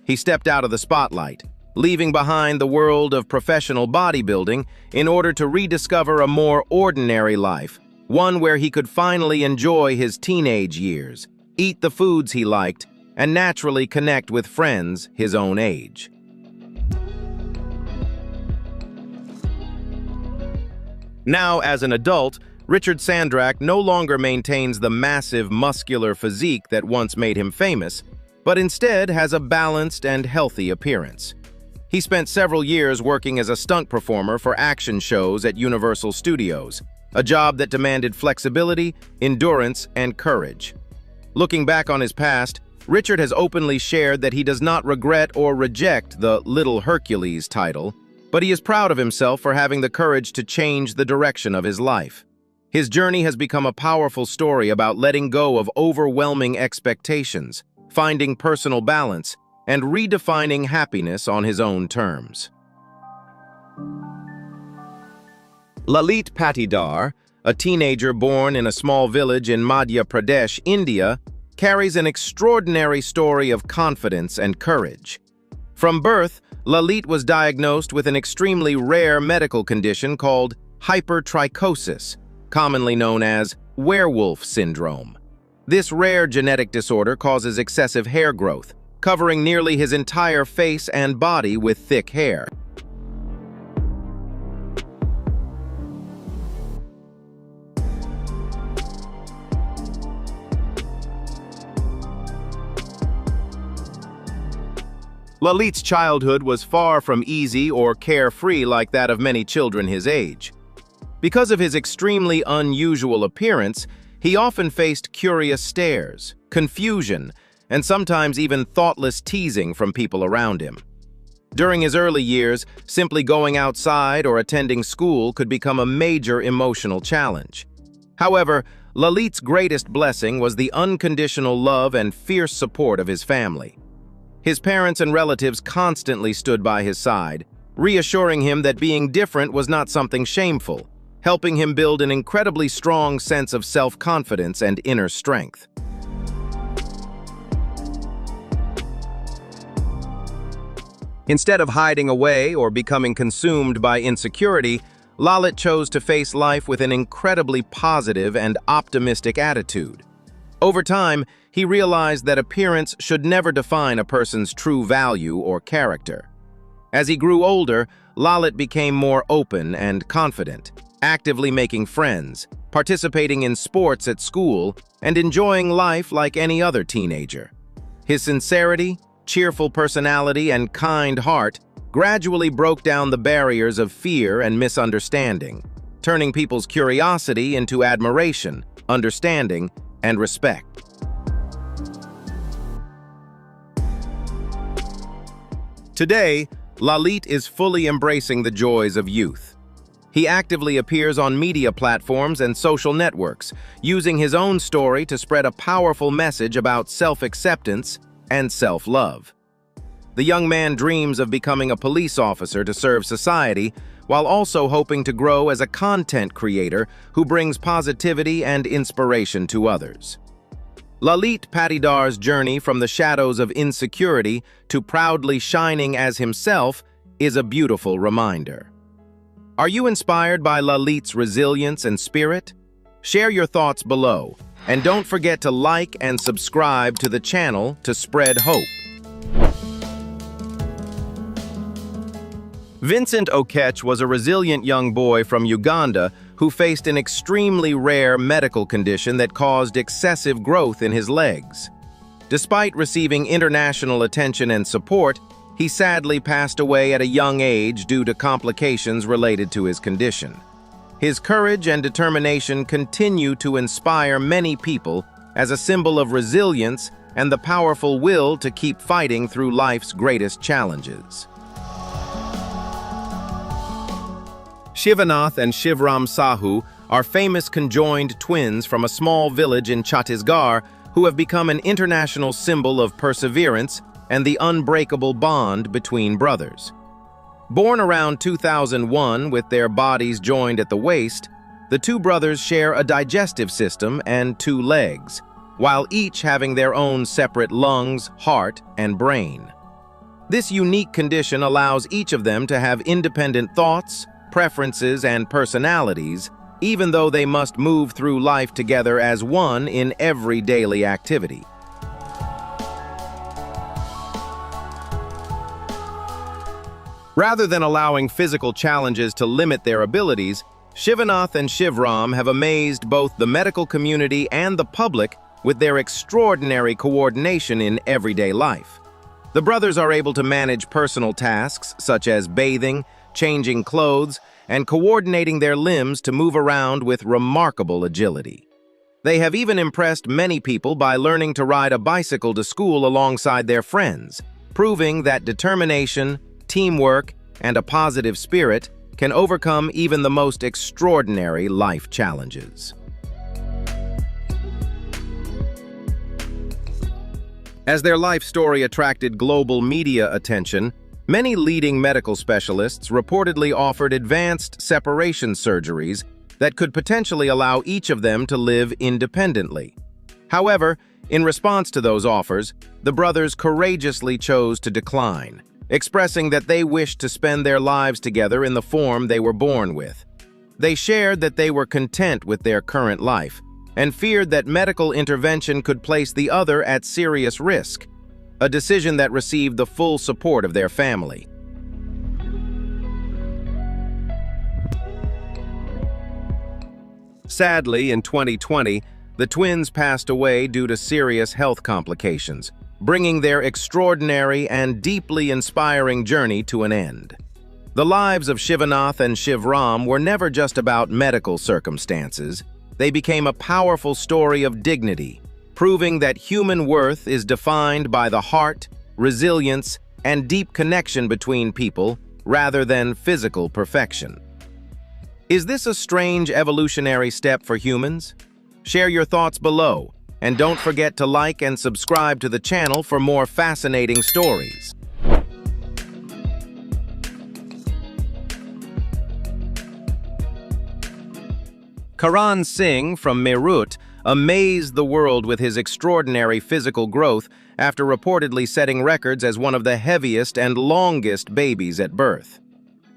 He stepped out of the spotlight, leaving behind the world of professional bodybuilding in order to rediscover a more ordinary life, one where he could finally enjoy his teenage years, eat the foods he liked, and naturally connect with friends his own age. Now, as an adult, Richard Sandrak no longer maintains the massive muscular physique that once made him famous, but instead has a balanced and healthy appearance. He spent several years working as a stunt performer for action shows at Universal Studios, a job that demanded flexibility, endurance, and courage. Looking back on his past, Richard has openly shared that he does not regret or reject the Little Hercules title, but he is proud of himself for having the courage to change the direction of his life. His journey has become a powerful story about letting go of overwhelming expectations, finding personal balance, and redefining happiness on his own terms. Lalit Patidar, a teenager born in a small village in Madhya Pradesh, India, carries an extraordinary story of confidence and courage. From birth, Lalit was diagnosed with an extremely rare medical condition called hypertrichosis, commonly known as werewolf syndrome. This rare genetic disorder causes excessive hair growth, covering nearly his entire face and body with thick hair. Lalit's childhood was far from easy or carefree like that of many children his age. Because of his extremely unusual appearance, he often faced curious stares, confusion, and sometimes even thoughtless teasing from people around him. During his early years, simply going outside or attending school could become a major emotional challenge. However, Lalit's greatest blessing was the unconditional love and fierce support of his family. His parents and relatives constantly stood by his side, reassuring him that being different was not something shameful, helping him build an incredibly strong sense of self-confidence and inner strength. Instead of hiding away or becoming consumed by insecurity, Lalit chose to face life with an incredibly positive and optimistic attitude. Over time, he realized that appearance should never define a person's true value or character. As he grew older, Lalit became more open and confident, actively making friends, participating in sports at school, and enjoying life like any other teenager. His sincerity, cheerful personality, and kind heart gradually broke down the barriers of fear and misunderstanding, turning people's curiosity into admiration, understanding, and respect. Today, Lalit is fully embracing the joys of youth. He actively appears on media platforms and social networks, using his own story to spread a powerful message about self-acceptance and self-love. The young man dreams of becoming a police officer to serve society, while also hoping to grow as a content creator who brings positivity and inspiration to others. Lalit Patidar's journey from the shadows of insecurity to proudly shining as himself is a beautiful reminder. Are you inspired by Lalit's resilience and spirit? Share your thoughts below, and don't forget to like and subscribe to the channel to spread hope. Vincent Okech was a resilient young boy from Uganda who faced an extremely rare medical condition that caused excessive growth in his legs. Despite receiving international attention and support, he sadly passed away at a young age due to complications related to his condition. His courage and determination continue to inspire many people as a symbol of resilience and the powerful will to keep fighting through life's greatest challenges. Shivanath and Shivram Sahu are famous conjoined twins from a small village in Chhattisgarh who have become an international symbol of perseverance and the unbreakable bond between brothers. Born around 2001 with their bodies joined at the waist, the two brothers share a digestive system and two legs, while each having their own separate lungs, heart, and brain. This unique condition allows each of them to have independent thoughts, preferences, and personalities, even though they must move through life together as one in every daily activity. Rather than allowing physical challenges to limit their abilities, Shivanath and Shivram have amazed both the medical community and the public with their extraordinary coordination in everyday life. The brothers are able to manage personal tasks such as bathing, changing clothes, and coordinating their limbs to move around with remarkable agility. They have even impressed many people by learning to ride a bicycle to school alongside their friends, proving that determination, teamwork, and a positive spirit can overcome even the most extraordinary life challenges. As their life story attracted global media attention, many leading medical specialists reportedly offered advanced separation surgeries that could potentially allow each of them to live independently. However, in response to those offers, the brothers courageously chose to decline, expressing that they wished to spend their lives together in the form they were born with. They shared that they were content with their current life and feared that medical intervention could place the other at serious risk, a decision that received the full support of their family. Sadly, in 2020, the twins passed away due to serious health complications, bringing their extraordinary and deeply inspiring journey to an end. The lives of Shivanath and Shivram were never just about medical circumstances. They became a powerful story of dignity, proving that human worth is defined by the heart, resilience, and deep connection between people rather than physical perfection. Is this a strange evolutionary step for humans? Share your thoughts below, and don't forget to like and subscribe to the channel for more fascinating stories. Karan Singh from Meerut amazed the world with his extraordinary physical growth after reportedly setting records as one of the heaviest and longest babies at birth.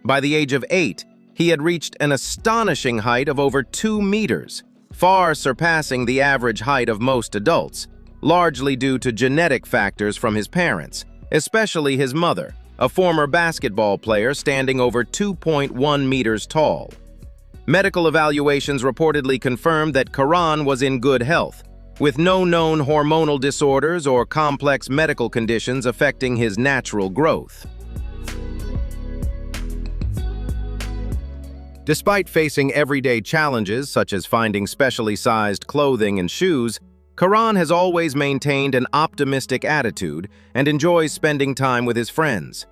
By the age of 8, he had reached an astonishing height of over 2 meters, far surpassing the average height of most adults, largely due to genetic factors from his parents, especially his mother, a former basketball player standing over 2.1 meters tall. Medical evaluations reportedly confirmed that Karan was in good health, with no known hormonal disorders or complex medical conditions affecting his natural growth. Despite facing everyday challenges such as finding specially sized clothing and shoes, Karan has always maintained an optimistic attitude and enjoys spending time with his friends.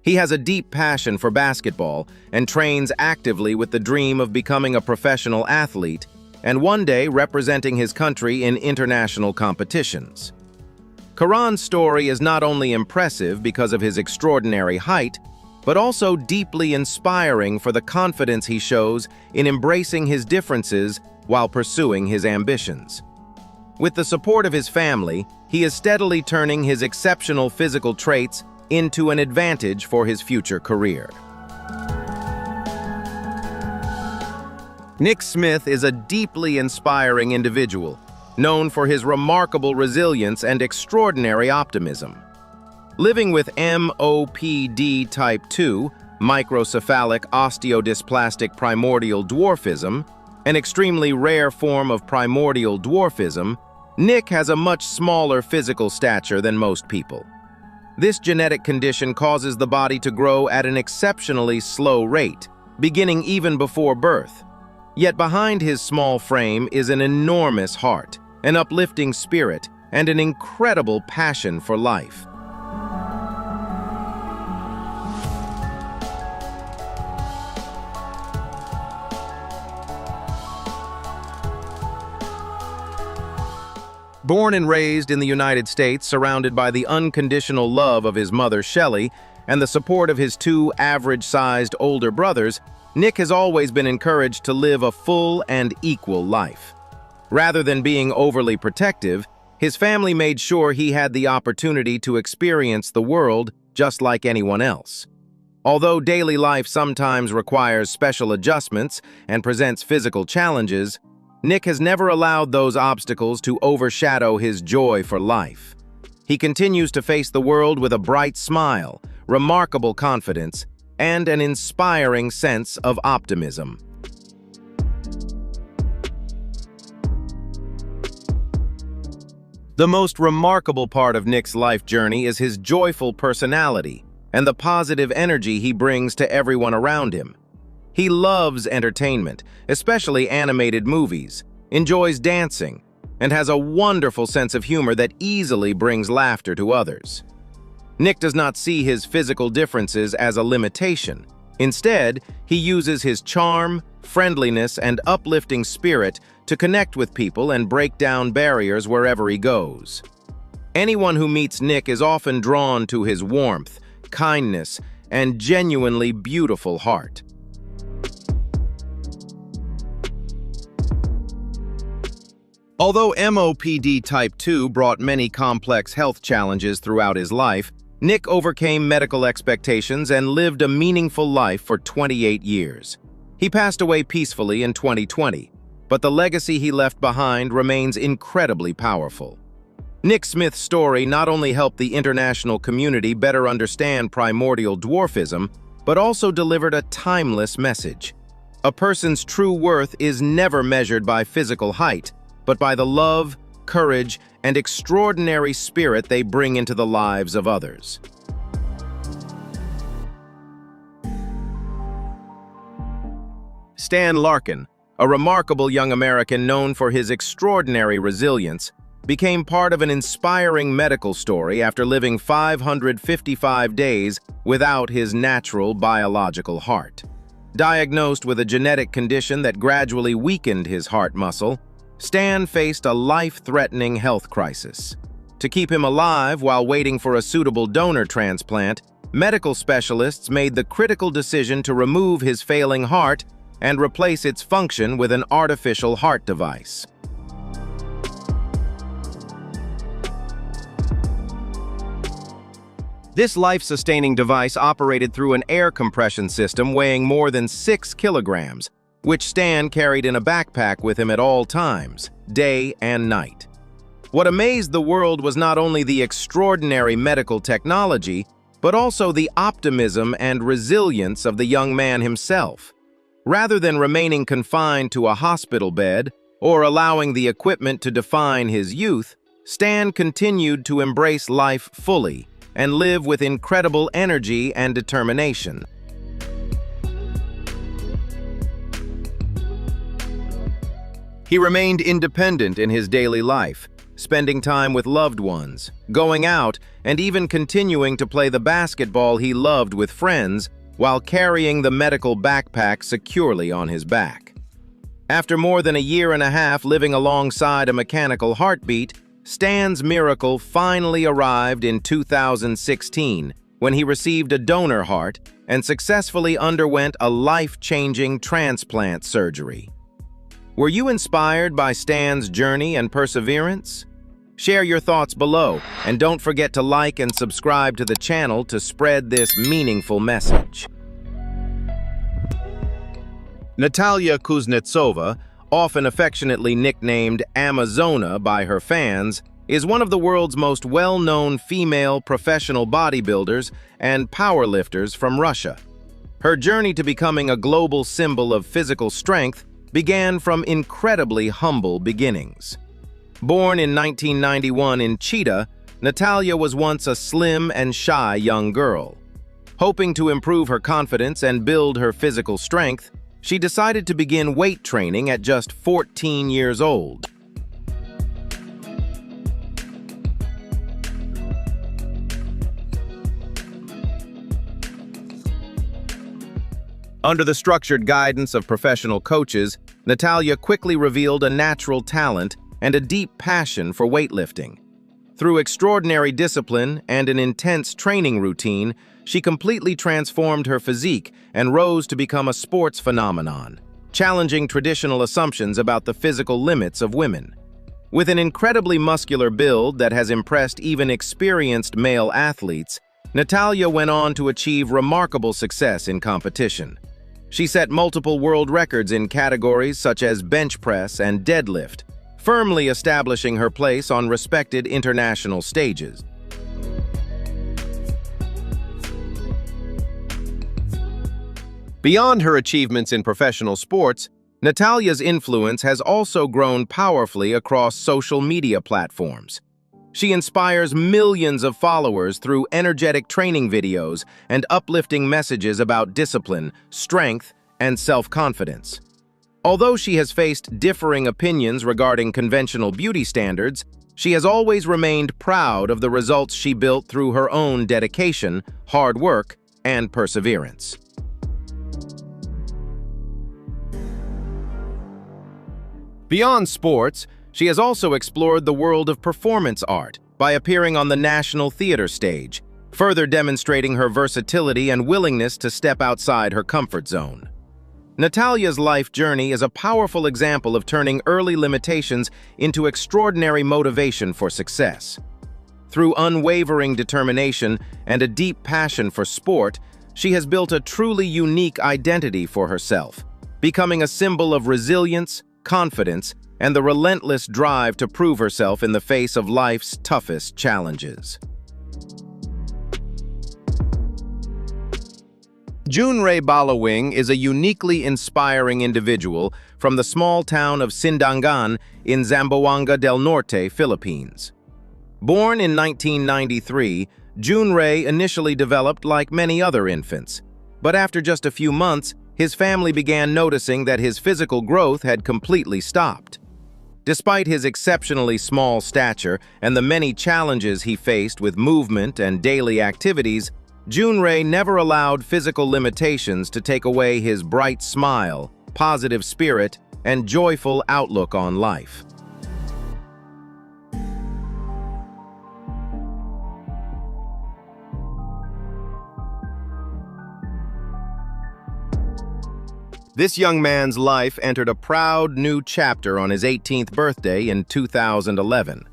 He has a deep passion for basketball and trains actively with the dream of becoming a professional athlete and one day representing his country in international competitions. Karan's story is not only impressive because of his extraordinary height, but also deeply inspiring for the confidence he shows in embracing his differences while pursuing his ambitions. With the support of his family, he is steadily turning his exceptional physical traits into an advantage for his future career. Nick Smith is a deeply inspiring individual, known for his remarkable resilience and extraordinary optimism. Living with MOPD type 2, microcephalic osteodysplastic primordial dwarfism, an extremely rare form of primordial dwarfism, Nick has a much smaller physical stature than most people. This genetic condition causes the body to grow at an exceptionally slow rate, beginning even before birth. Yet behind his small frame is an enormous heart, an uplifting spirit, and an incredible passion for life. Born and raised in the United States, surrounded by the unconditional love of his mother, Shelley, and the support of his 2 average-sized older brothers, Nick has always been encouraged to live a full and equal life. Rather than being overly protective, his family made sure he had the opportunity to experience the world just like anyone else. Although daily life sometimes requires special adjustments and presents physical challenges, Nick has never allowed those obstacles to overshadow his joy for life. He continues to face the world with a bright smile, remarkable confidence, and an inspiring sense of optimism. The most remarkable part of Nick's life journey is his joyful personality and the positive energy he brings to everyone around him. He loves entertainment, especially animated movies, enjoys dancing, and has a wonderful sense of humor that easily brings laughter to others. Nick does not see his physical differences as a limitation. Instead, he uses his charm, friendliness, and uplifting spirit to connect with people and break down barriers wherever he goes. Anyone who meets Nick is often drawn to his warmth, kindness, and genuinely beautiful heart. Although MOPD Type 2 brought many complex health challenges throughout his life, Nick overcame medical expectations and lived a meaningful life for 28 years. He passed away peacefully in 2020, but the legacy he left behind remains incredibly powerful. Nick Smith's story not only helped the international community better understand primordial dwarfism, but also delivered a timeless message. A person's true worth is never measured by physical height, but by the love, courage, and extraordinary spirit they bring into the lives of others. Stan Larkin, a remarkable young American known for his extraordinary resilience, became part of an inspiring medical story after living 555 days without his natural biological heart. Diagnosed with a genetic condition that gradually weakened his heart muscle, Stan faced a life-threatening health crisis. To keep him alive while waiting for a suitable donor transplant, medical specialists made the critical decision to remove his failing heart and replace its function with an artificial heart device. This life-sustaining device operated through an air compression system weighing more than 6 kilograms, which Stan carried in a backpack with him at all times, day and night. What amazed the world was not only the extraordinary medical technology, but also the optimism and resilience of the young man himself. Rather than remaining confined to a hospital bed or allowing the equipment to define his youth, Stan continued to embrace life fully and live with incredible energy and determination. He remained independent in his daily life, spending time with loved ones, going out, and even continuing to play the basketball he loved with friends while carrying the medical backpack securely on his back. After more than a year and a half living alongside a mechanical heartbeat, Stan's miracle finally arrived in 2016 when he received a donor heart and successfully underwent a life-changing transplant surgery. Were you inspired by Stan's journey and perseverance? Share your thoughts below, and don't forget to like and subscribe to the channel to spread this meaningful message. Natalia Kuznetsova, often affectionately nicknamed Amazona by her fans, is one of the world's most well-known female professional bodybuilders and powerlifters from Russia. Her journey to becoming a global symbol of physical strength began from incredibly humble beginnings. Born in 1991 in Chita, Natalia was once a slim and shy young girl. Hoping to improve her confidence and build her physical strength, she decided to begin weight training at just 14 years old. Under the structured guidance of professional coaches, Natalia quickly revealed a natural talent and a deep passion for weightlifting. Through extraordinary discipline and an intense training routine, she completely transformed her physique and rose to become a sports phenomenon, challenging traditional assumptions about the physical limits of women. With an incredibly muscular build that has impressed even experienced male athletes, Natalia went on to achieve remarkable success in competition. She set multiple world records in categories such as bench press and deadlift, firmly establishing her place on respected international stages. Beyond her achievements in professional sports, Natalia's influence has also grown powerfully across social media platforms. She inspires millions of followers through energetic training videos and uplifting messages about discipline, strength, and self-confidence. Although she has faced differing opinions regarding conventional beauty standards, she has always remained proud of the results she built through her own dedication, hard work, and perseverance. Beyond sports, she has also explored the world of performance art by appearing on the national theater stage, further demonstrating her versatility and willingness to step outside her comfort zone. Natalia's life journey is a powerful example of turning early limitations into extraordinary motivation for success. Through unwavering determination and a deep passion for sport, she has built a truly unique identity for herself, becoming a symbol of resilience, confidence, and the relentless drive to prove herself in the face of life's toughest challenges. Junrei Balawing is a uniquely inspiring individual from the small town of Sindangan in Zamboanga del Norte, Philippines. Born in 1993, Junrei initially developed like many other infants, but after just a few months, his family began noticing that his physical growth had completely stopped. Despite his exceptionally small stature and the many challenges he faced with movement and daily activities, Junrei never allowed physical limitations to take away his bright smile, positive spirit, and joyful outlook on life. This young man's life entered a proud new chapter on his 18th birthday in 2011.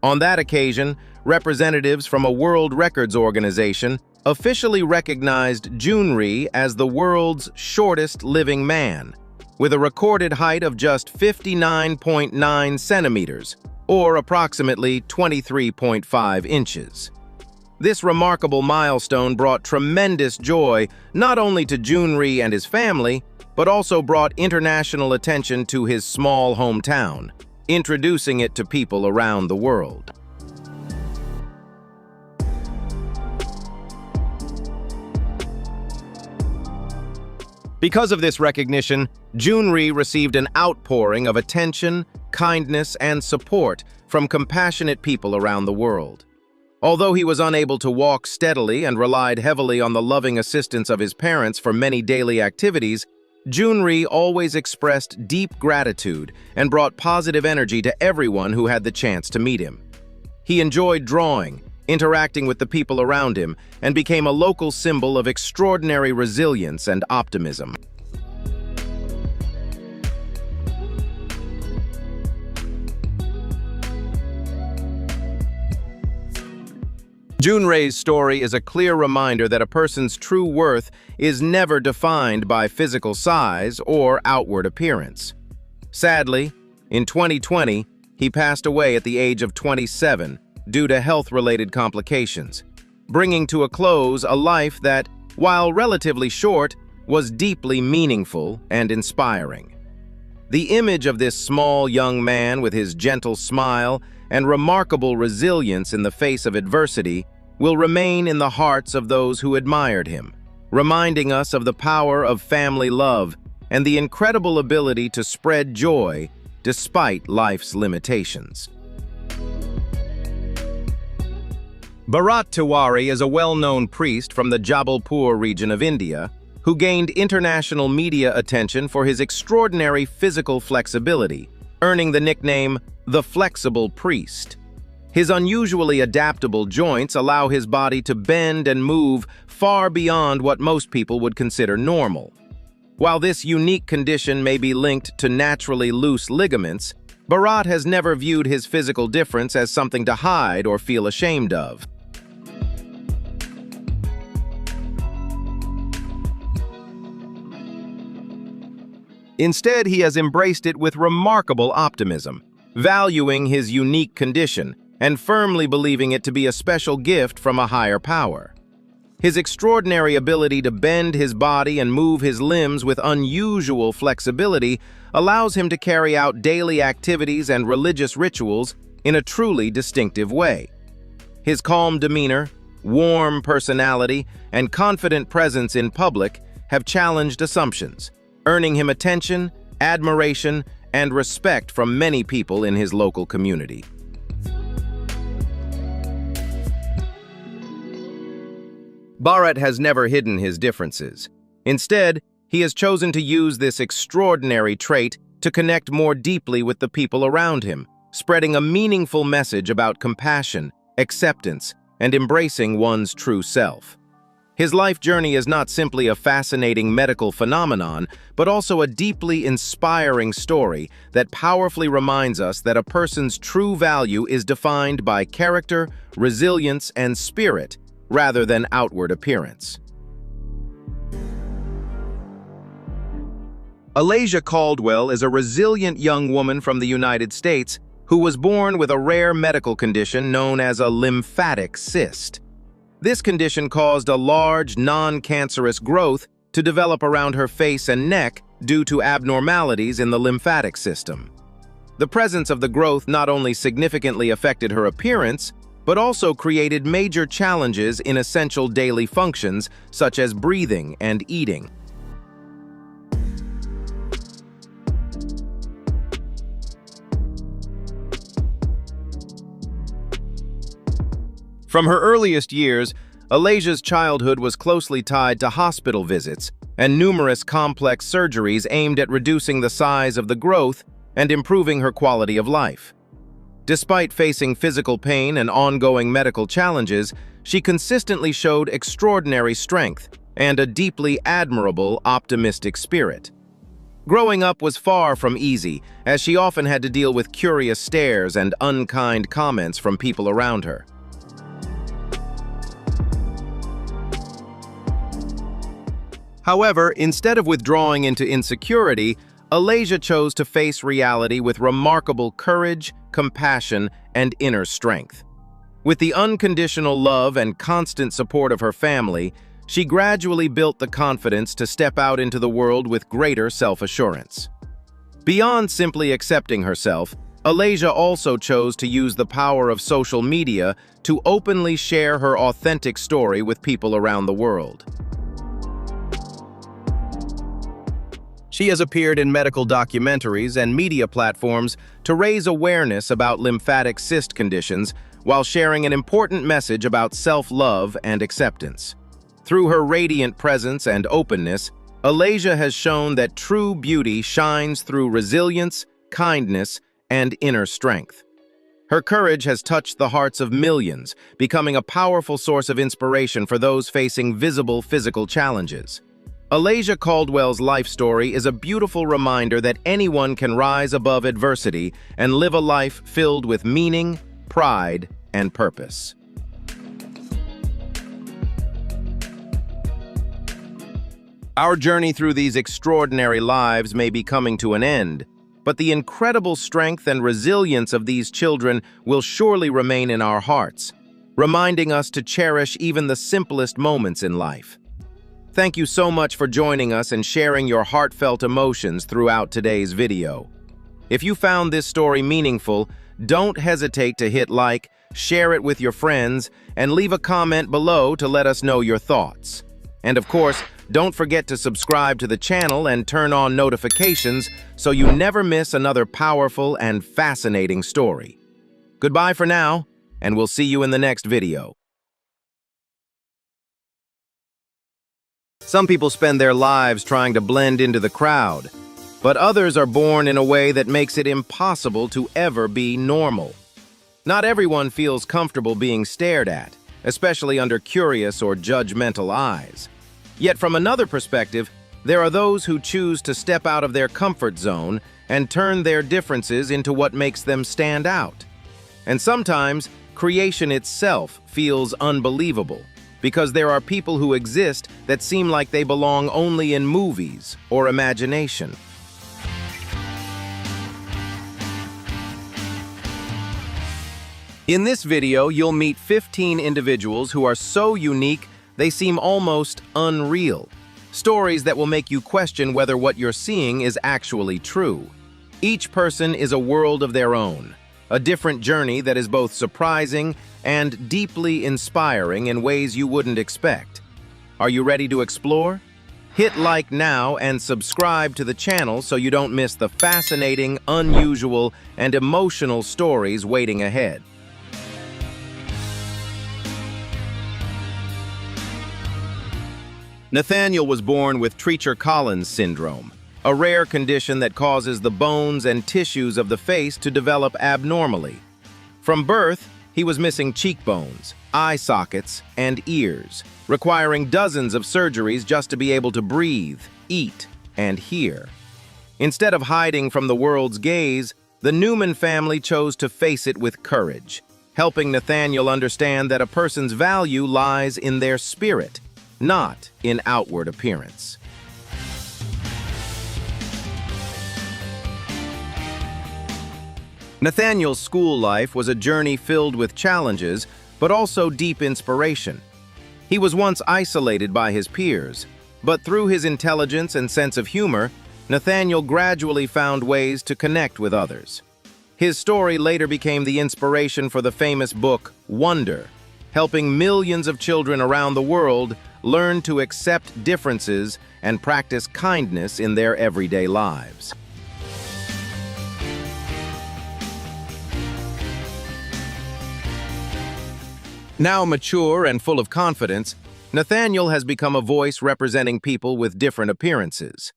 On that occasion, representatives from a World Records organization officially recognized Junrei as the world's shortest living man, with a recorded height of just 59.9 centimeters, or approximately 23.5 inches. This remarkable milestone brought tremendous joy not only to Junrei and his family, but also brought international attention to his small hometown, introducing it to people around the world. Because of this recognition, Junrei received an outpouring of attention, kindness, and support from compassionate people around the world. Although he was unable to walk steadily and relied heavily on the loving assistance of his parents for many daily activities, Junrei always expressed deep gratitude and brought positive energy to everyone who had the chance to meet him. He enjoyed drawing, interacting with the people around him, and became a local symbol of extraordinary resilience and optimism. Junrei's story is a clear reminder that a person's true worth is never defined by physical size or outward appearance. Sadly, in 2020, he passed away at the age of 27 due to health-related complications, bringing to a close a life that, while relatively short, was deeply meaningful and inspiring. The image of this small young man with his gentle smile and remarkable resilience in the face of adversity will remain in the hearts of those who admired him, reminding us of the power of family love and the incredible ability to spread joy despite life's limitations. Bharat Tiwari is a well-known priest from the Jabalpur region of India who gained international media attention for his extraordinary physical flexibility, earning the nickname the Flexible Priest. His unusually adaptable joints allow his body to bend and move far beyond what most people would consider normal. While this unique condition may be linked to naturally loose ligaments, Bharat has never viewed his physical difference as something to hide or feel ashamed of. Instead, he has embraced it with remarkable optimism, valuing his unique condition and firmly believing it to be a special gift from a higher power. His extraordinary ability to bend his body and move his limbs with unusual flexibility allows him to carry out daily activities and religious rituals in a truly distinctive way. His calm demeanor, warm personality, and confident presence in public have challenged assumptions, earning him attention admiration, and respect from many people in his local community. Bharat has never hidden his differences. Instead, he has chosen to use this extraordinary trait to connect more deeply with the people around him, spreading a meaningful message about compassion, acceptance, and embracing one's true self. His life journey is not simply a fascinating medical phenomenon, but also a deeply inspiring story that powerfully reminds us that a person's true value is defined by character, resilience, and spirit, rather than outward appearance. Alasia Caldwell is a resilient young woman from the United States who was born with a rare medical condition known as a lymphatic cyst. This condition caused a large, non-cancerous growth to develop around her face and neck due to abnormalities in the lymphatic system. The presence of the growth not only significantly affected her appearance, but also created major challenges in essential daily functions such as breathing and eating. From her earliest years, Alasia's childhood was closely tied to hospital visits and numerous complex surgeries aimed at reducing the size of the growth and improving her quality of life. Despite facing physical pain and ongoing medical challenges, she consistently showed extraordinary strength and a deeply admirable, optimistic spirit. Growing up was far from easy, as she often had to deal with curious stares and unkind comments from people around her. However, instead of withdrawing into insecurity, Alasia chose to face reality with remarkable courage, compassion, and inner strength. With the unconditional love and constant support of her family, she gradually built the confidence to step out into the world with greater self-assurance. Beyond simply accepting herself, Alasia also chose to use the power of social media to openly share her authentic story with people around the world. She has appeared in medical documentaries and media platforms to raise awareness about lymphatic cyst conditions while sharing an important message about self-love and acceptance. Through her radiant presence and openness, Alasia has shown that true beauty shines through resilience, kindness, and inner strength. Her courage has touched the hearts of millions, becoming a powerful source of inspiration for those facing visible physical challenges. Alasia Caldwell's life story is a beautiful reminder that anyone can rise above adversity and live a life filled with meaning, pride, and purpose. Our journey through these extraordinary lives may be coming to an end, but the incredible strength and resilience of these children will surely remain in our hearts, reminding us to cherish even the simplest moments in life. Thank you so much for joining us and sharing your heartfelt emotions throughout today's video. If you found this story meaningful, don't hesitate to hit like, share it with your friends, and leave a comment below to let us know your thoughts. And of course, don't forget to subscribe to the channel and turn on notifications so you never miss another powerful and fascinating story. Goodbye for now, and we'll see you in the next video. Some people spend their lives trying to blend into the crowd, but others are born in a way that makes it impossible to ever be normal. Not everyone feels comfortable being stared at, especially under curious or judgmental eyes. Yet from another perspective, there are those who choose to step out of their comfort zone and turn their differences into what makes them stand out. And sometimes, creation itself feels unbelievable, because there are people who exist that seem like they belong only in movies or imagination. In this video, you'll meet 15 individuals who are so unique they seem almost unreal. Stories that will make you question whether what you're seeing is actually true. Each person is a world of their own, a different journey that is both surprising and deeply inspiring in ways you wouldn't expect. Are you ready to explore? Hit like now and subscribe to the channel so you don't miss the fascinating, unusual, and emotional stories waiting ahead. Nathaniel was born with Treacher-Collins syndrome, a rare condition that causes the bones and tissues of the face to develop abnormally. From birth, he was missing cheekbones, eye sockets, and ears, requiring dozens of surgeries just to be able to breathe, eat, and hear. Instead of hiding from the world's gaze, the Newman family chose to face it with courage, helping Nathaniel understand that a person's value lies in their spirit, not in outward appearance. Nathaniel's school life was a journey filled with challenges, but also deep inspiration. He was once isolated by his peers, but through his intelligence and sense of humor, Nathaniel gradually found ways to connect with others. His story later became the inspiration for the famous book, Wonder, helping millions of children around the world learn to accept differences and practice kindness in their everyday lives. Now mature and full of confidence, Nathaniel has become a voice representing people with different appearances.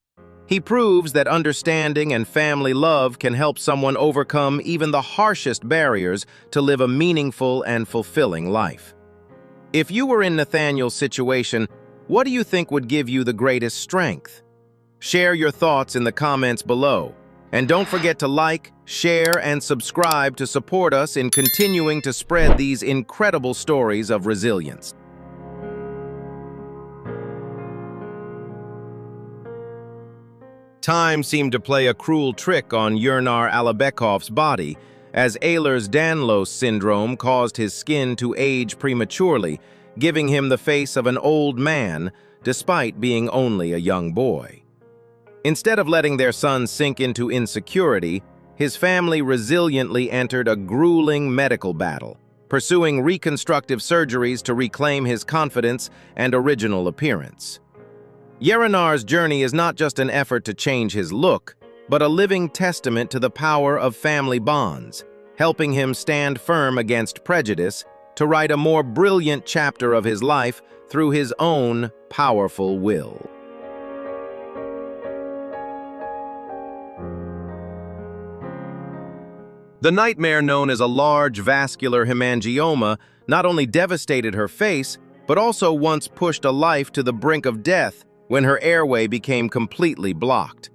He proves that understanding and family love can help someone overcome even the harshest barriers to live a meaningful and fulfilling life. If you were in Nathaniel's situation, what do you think would give you the greatest strength? Share your thoughts in the comments below. And don't forget to like, share, and subscribe to support us in continuing to spread these incredible stories of resilience. Time seemed to play a cruel trick on Yurnar Alibekhov's body, as Ehlers-Danlos syndrome caused his skin to age prematurely, giving him the face of an old man, despite being only a young boy. Instead of letting their son sink into insecurity, his family resiliently entered a grueling medical battle, pursuing reconstructive surgeries to reclaim his confidence and original appearance. Yurar's journey is not just an effort to change his look, but a living testament to the power of family bonds, helping him stand firm against prejudice to write a more brilliant chapter of his life through his own powerful will. The nightmare known as a large vascular hemangioma not only devastated her face, but also once pushed a life to the brink of death when her airway became completely blocked.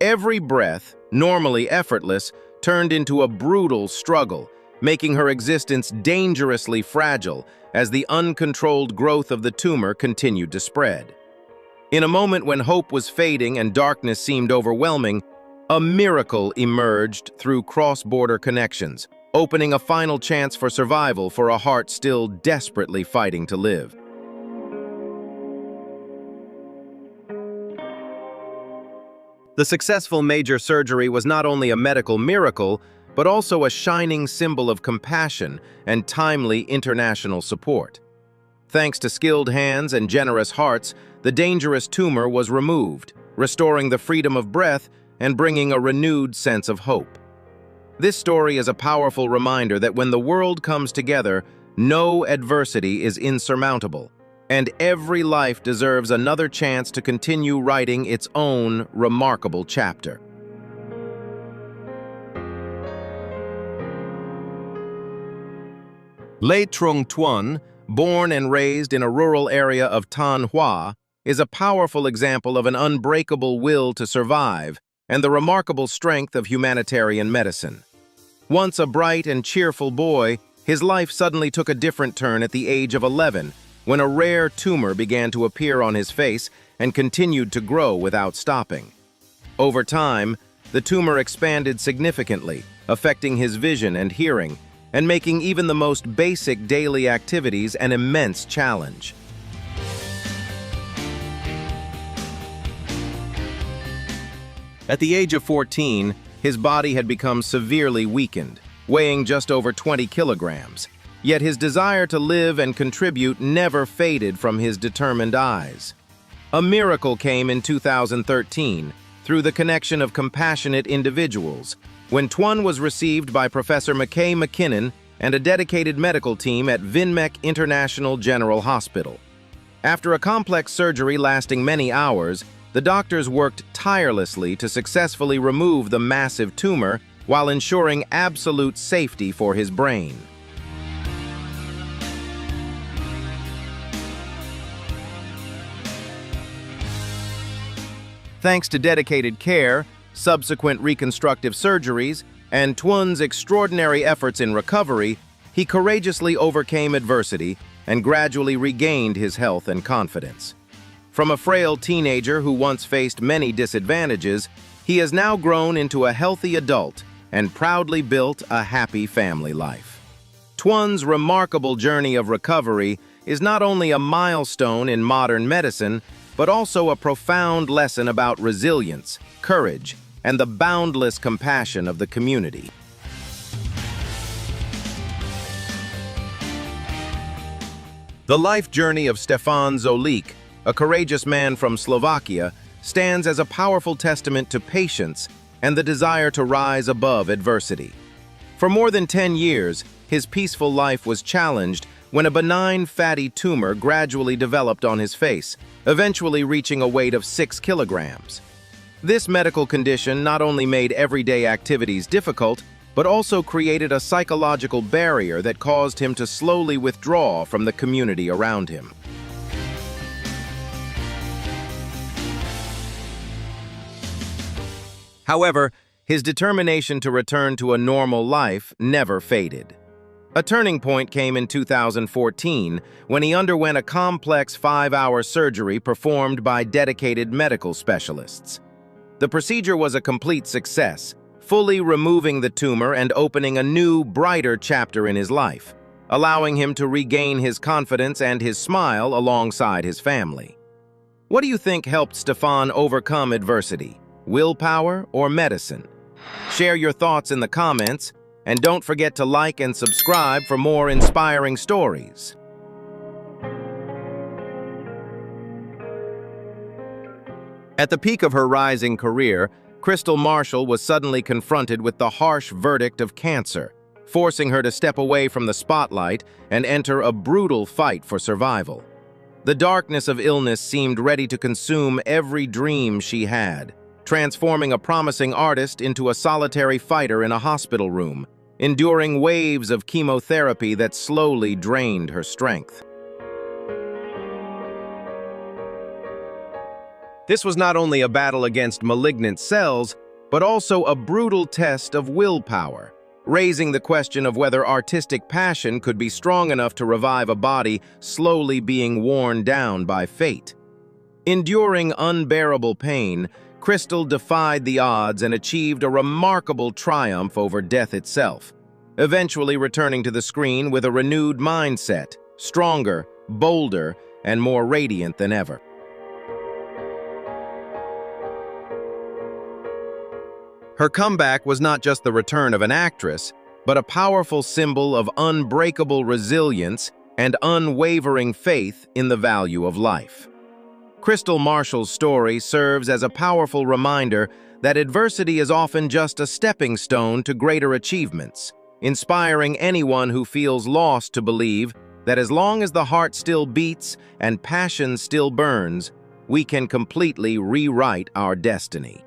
Every breath, normally effortless, turned into a brutal struggle, making her existence dangerously fragile as the uncontrolled growth of the tumor continued to spread. In a moment when hope was fading and darkness seemed overwhelming, a miracle emerged through cross-border connections, opening a final chance for survival for a heart still desperately fighting to live. The successful major surgery was not only a medical miracle, but also a shining symbol of compassion and timely international support. Thanks to skilled hands and generous hearts, the dangerous tumor was removed, restoring the freedom of breath and bringing a renewed sense of hope. This story is a powerful reminder that when the world comes together, no adversity is insurmountable, and every life deserves another chance to continue writing its own remarkable chapter. Lê Trung Tuan, born and raised in a rural area of Thanh Hoa, is a powerful example of an unbreakable will to survive and the remarkable strength of humanitarian medicine. Once a bright and cheerful boy, his life suddenly took a different turn at the age of 11, when a rare tumor began to appear on his face and continued to grow without stopping. Over time, the tumor expanded significantly, affecting his vision and hearing, and making even the most basic daily activities an immense challenge. At the age of 14, his body had become severely weakened, weighing just over 20 kilograms. Yet his desire to live and contribute never faded from his determined eyes. A miracle came in 2013 through the connection of compassionate individuals, when Twun was received by Professor McKay McKinnon and a dedicated medical team at Vinmec International General Hospital. After a complex surgery lasting many hours, the doctors worked tirelessly to successfully remove the massive tumor while ensuring absolute safety for his brain. Thanks to dedicated care, subsequent reconstructive surgeries, and Twun's extraordinary efforts in recovery, he courageously overcame adversity and gradually regained his health and confidence. From a frail teenager who once faced many disadvantages, he has now grown into a healthy adult and proudly built a happy family life. Twun's remarkable journey of recovery is not only a milestone in modern medicine, but also a profound lesson about resilience, courage, and the boundless compassion of the community. The life journey of Stefan Zolik, a courageous man from Slovakia, stands as a powerful testament to patience and the desire to rise above adversity. For more than 10 years, his peaceful life was challenged when a benign fatty tumor gradually developed on his face, eventually reaching a weight of 6 kilograms. This medical condition not only made everyday activities difficult, but also created a psychological barrier that caused him to slowly withdraw from the community around him. However, his determination to return to a normal life never faded. A turning point came in 2014 when he underwent a complex 5-hour surgery performed by dedicated medical specialists. The procedure was a complete success, fully removing the tumor and opening a new, brighter chapter in his life, allowing him to regain his confidence and his smile alongside his family. What do you think helped Stefan overcome adversity? Willpower or medicine? Share your thoughts in the comments, and don't forget to like and subscribe for more inspiring stories. At the peak of her rising career, Crystal Marshall was suddenly confronted with the harsh verdict of cancer, forcing her to step away from the spotlight and enter a brutal fight for survival. The darkness of illness seemed ready to consume every dream she had, transforming a promising artist into a solitary fighter in a hospital room, enduring waves of chemotherapy that slowly drained her strength. This was not only a battle against malignant cells, but also a brutal test of willpower, raising the question of whether artistic passion could be strong enough to revive a body slowly being worn down by fate. Enduring unbearable pain, Crystal defied the odds and achieved a remarkable triumph over death itself, eventually returning to the screen with a renewed mindset, stronger, bolder, and more radiant than ever. Her comeback was not just the return of an actress, but a powerful symbol of unbreakable resilience and unwavering faith in the value of life. Crystal Marshall's story serves as a powerful reminder that adversity is often just a stepping stone to greater achievements, inspiring anyone who feels lost to believe that as long as the heart still beats and passion still burns, we can completely rewrite our destiny.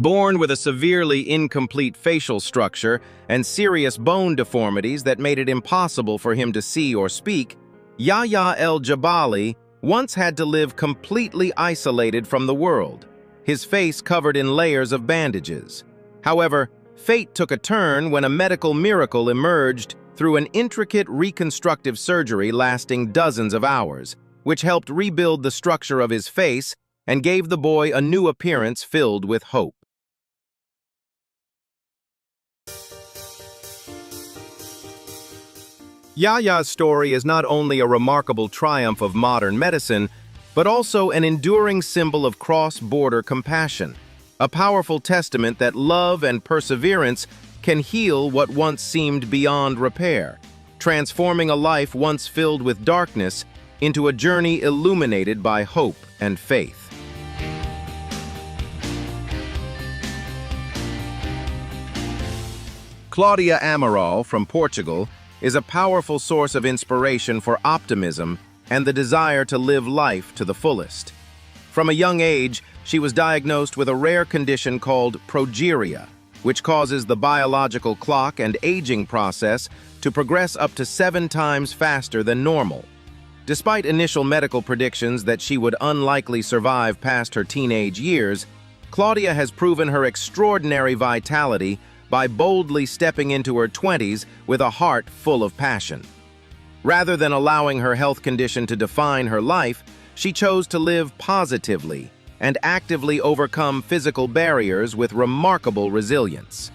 Born with a severely incomplete facial structure and serious bone deformities that made it impossible for him to see or speak, Yahya El-Jabali once had to live completely isolated from the world, his face covered in layers of bandages. However, fate took a turn when a medical miracle emerged through an intricate reconstructive surgery lasting dozens of hours, which helped rebuild the structure of his face and gave the boy a new appearance filled with hope. Yahya's story is not only a remarkable triumph of modern medicine, but also an enduring symbol of cross-border compassion, a powerful testament that love and perseverance can heal what once seemed beyond repair, transforming a life once filled with darkness into a journey illuminated by hope and faith. Cláudia Amaral from Portugal is a powerful source of inspiration for optimism and the desire to live life to the fullest. From a young age, she was diagnosed with a rare condition called progeria, which causes the biological clock and aging process to progress up to 7 times faster than normal. Despite initial medical predictions that she would unlikely survive past her teenage years, Cláudia has proven her extraordinary vitality by boldly stepping into her 20s with a heart full of passion. Rather than allowing her health condition to define her life, she chose to live positively and actively overcome physical barriers with remarkable resilience.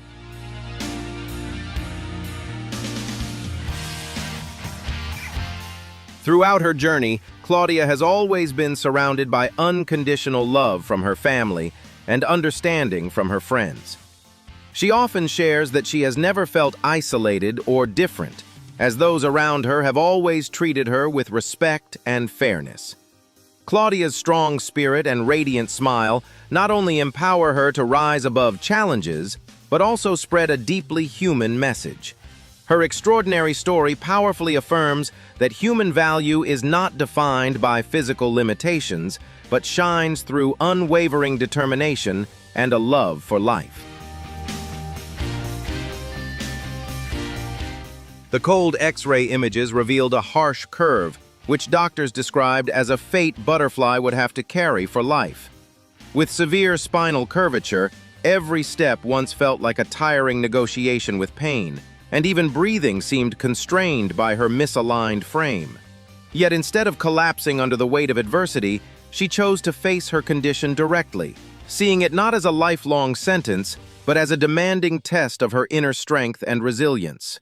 Throughout her journey, Cláudia has always been surrounded by unconditional love from her family and understanding from her friends. She often shares that she has never felt isolated or different, as those around her have always treated her with respect and fairness. Cláudia's strong spirit and radiant smile not only empower her to rise above challenges, but also spread a deeply human message. Her extraordinary story powerfully affirms that human value is not defined by physical limitations, but shines through unwavering determination and a love for life. The cold X-ray images revealed a harsh curve, which doctors described as a fate butterfly would have to carry for life. With severe spinal curvature, every step once felt like a tiring negotiation with pain, and even breathing seemed constrained by her misaligned frame. Yet instead of collapsing under the weight of adversity, she chose to face her condition directly, seeing it not as a lifelong sentence, but as a demanding test of her inner strength and resilience.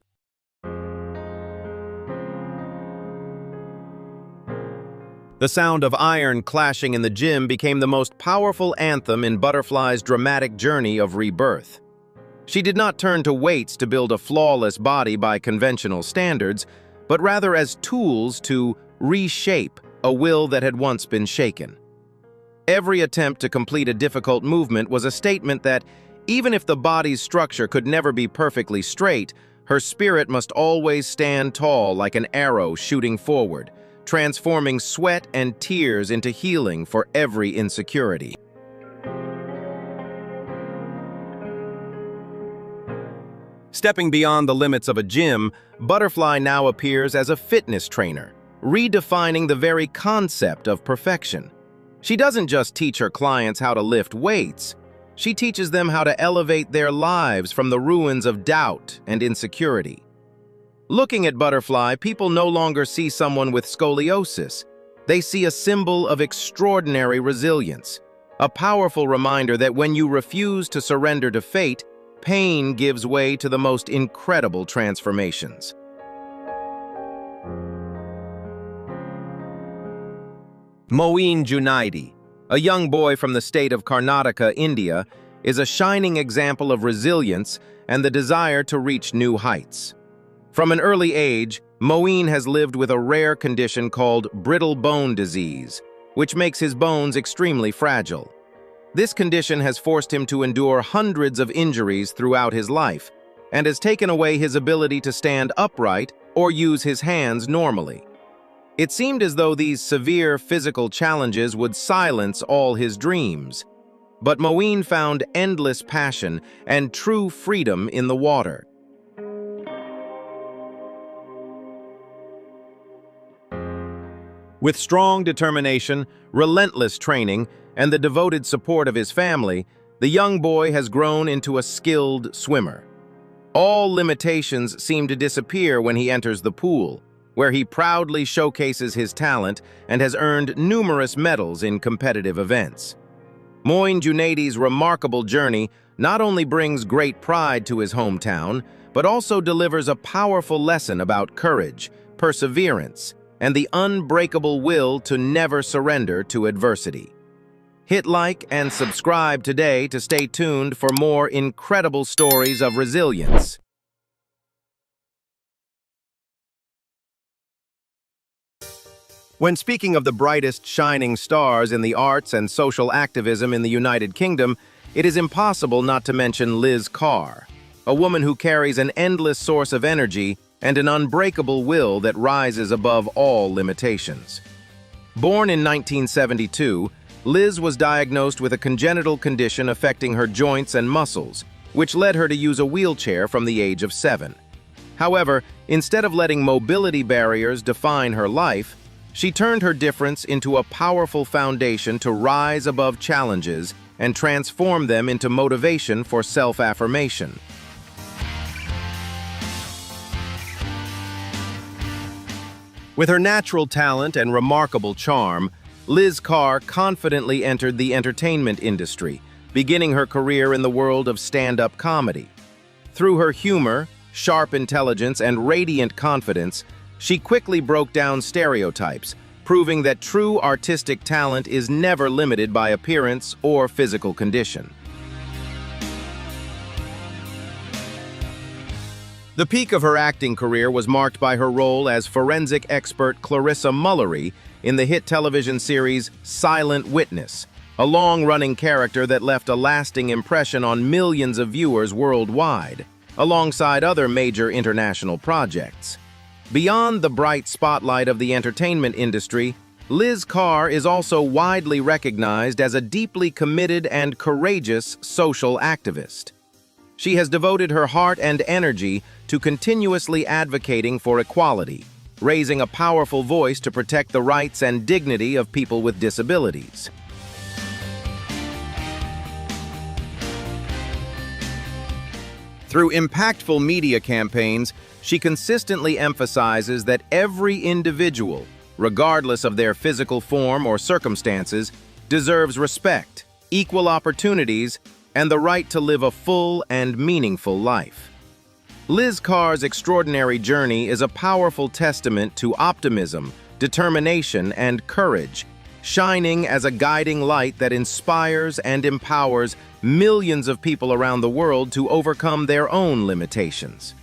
The sound of iron clashing in the gym became the most powerful anthem in Butterfly's dramatic journey of rebirth. She did not turn to weights to build a flawless body by conventional standards, but rather as tools to reshape a will that had once been shaken. Every attempt to complete a difficult movement was a statement that, even if the body's structure could never be perfectly straight, her spirit must always stand tall like an arrow shooting forward, transforming sweat and tears into healing for every insecurity. Stepping beyond the limits of a gym, Butterfly now appears as a fitness trainer, redefining the very concept of perfection. She doesn't just teach her clients how to lift weights, she teaches them how to elevate their lives from the ruins of doubt and insecurity. Looking at Butterfly, people no longer see someone with scoliosis. They see a symbol of extraordinary resilience, a powerful reminder that when you refuse to surrender to fate, pain gives way to the most incredible transformations. Moeen Junaidi, a young boy from the state of Karnataka, India, is a shining example of resilience and the desire to reach new heights. From an early age, Moeen has lived with a rare condition called brittle bone disease, which makes his bones extremely fragile. This condition has forced him to endure hundreds of injuries throughout his life and has taken away his ability to stand upright or use his hands normally. It seemed as though these severe physical challenges would silence all his dreams. But Moeen found endless passion and true freedom in the water. With strong determination, relentless training, and the devoted support of his family, the young boy has grown into a skilled swimmer. All limitations seem to disappear when he enters the pool, where he proudly showcases his talent and has earned numerous medals in competitive events. Moeen Junaidi's remarkable journey not only brings great pride to his hometown, but also delivers a powerful lesson about courage, perseverance, and the unbreakable will to never surrender to adversity. Hit like and subscribe today to stay tuned for more incredible stories of resilience. When speaking of the brightest shining stars in the arts and social activism in the United Kingdom, it is impossible not to mention Liz Carr, a woman who carries an endless source of energy and an unbreakable will that rises above all limitations. Born in 1972, Liz was diagnosed with a congenital condition affecting her joints and muscles, which led her to use a wheelchair from the age of 7. However, instead of letting mobility barriers define her life, she turned her difference into a powerful foundation to rise above challenges and transform them into motivation for self-affirmation. With her natural talent and remarkable charm, Liz Carr confidently entered the entertainment industry, beginning her career in the world of stand-up comedy. Through her humor, sharp intelligence, and radiant confidence, she quickly broke down stereotypes, proving that true artistic talent is never limited by appearance or physical condition. The peak of her acting career was marked by her role as forensic expert Clarissa Mullery in the hit television series Silent Witness, a long-running character that left a lasting impression on millions of viewers worldwide, alongside other major international projects. Beyond the bright spotlight of the entertainment industry, Liz Carr is also widely recognized as a deeply committed and courageous social activist. She has devoted her heart and energy to continuously advocating for equality, raising a powerful voice to protect the rights and dignity of people with disabilities. Through impactful media campaigns, she consistently emphasizes that every individual, regardless of their physical form or circumstances, deserves respect, equal opportunities, and the right to live a full and meaningful life. Liz Carr's extraordinary journey is a powerful testament to optimism, determination, and courage, shining as a guiding light that inspires and empowers millions of people around the world to overcome their own limitations.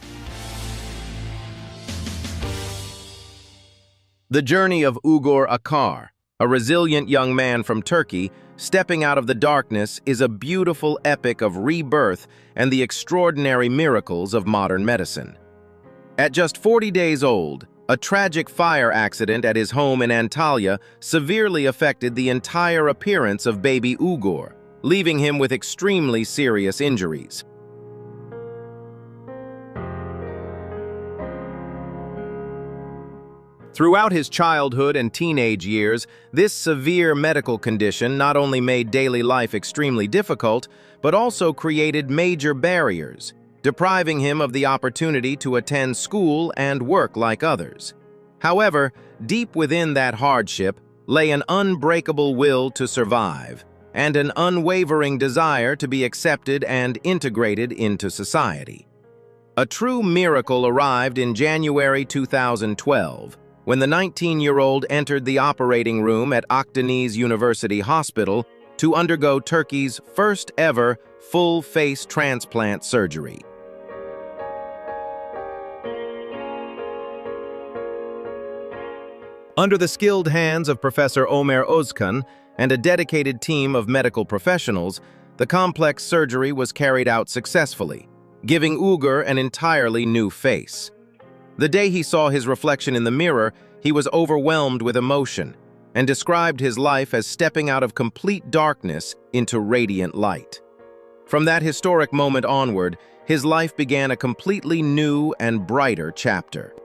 The journey of Ugur Akar, a resilient young man from Turkey, stepping out of the darkness, is a beautiful epic of rebirth and the extraordinary miracles of modern medicine. At just 40 days old, a tragic fire accident at his home in Antalya severely affected the entire appearance of baby Ugur, leaving him with extremely serious injuries. Throughout his childhood and teenage years, this severe medical condition not only made daily life extremely difficult, but also created major barriers, depriving him of the opportunity to attend school and work like others. However, deep within that hardship lay an unbreakable will to survive and an unwavering desire to be accepted and integrated into society. A true miracle arrived in January 2012, when the 19-year-old entered the operating room at Akdeniz University Hospital to undergo Turkey's first-ever full-face transplant surgery. Under the skilled hands of Professor Ömer Özkan and a dedicated team of medical professionals, the complex surgery was carried out successfully, giving Ugur an entirely new face. The day he saw his reflection in the mirror, he was overwhelmed with emotion and described his life as stepping out of complete darkness into radiant light. From that historic moment onward, his life began a completely new and brighter chapter.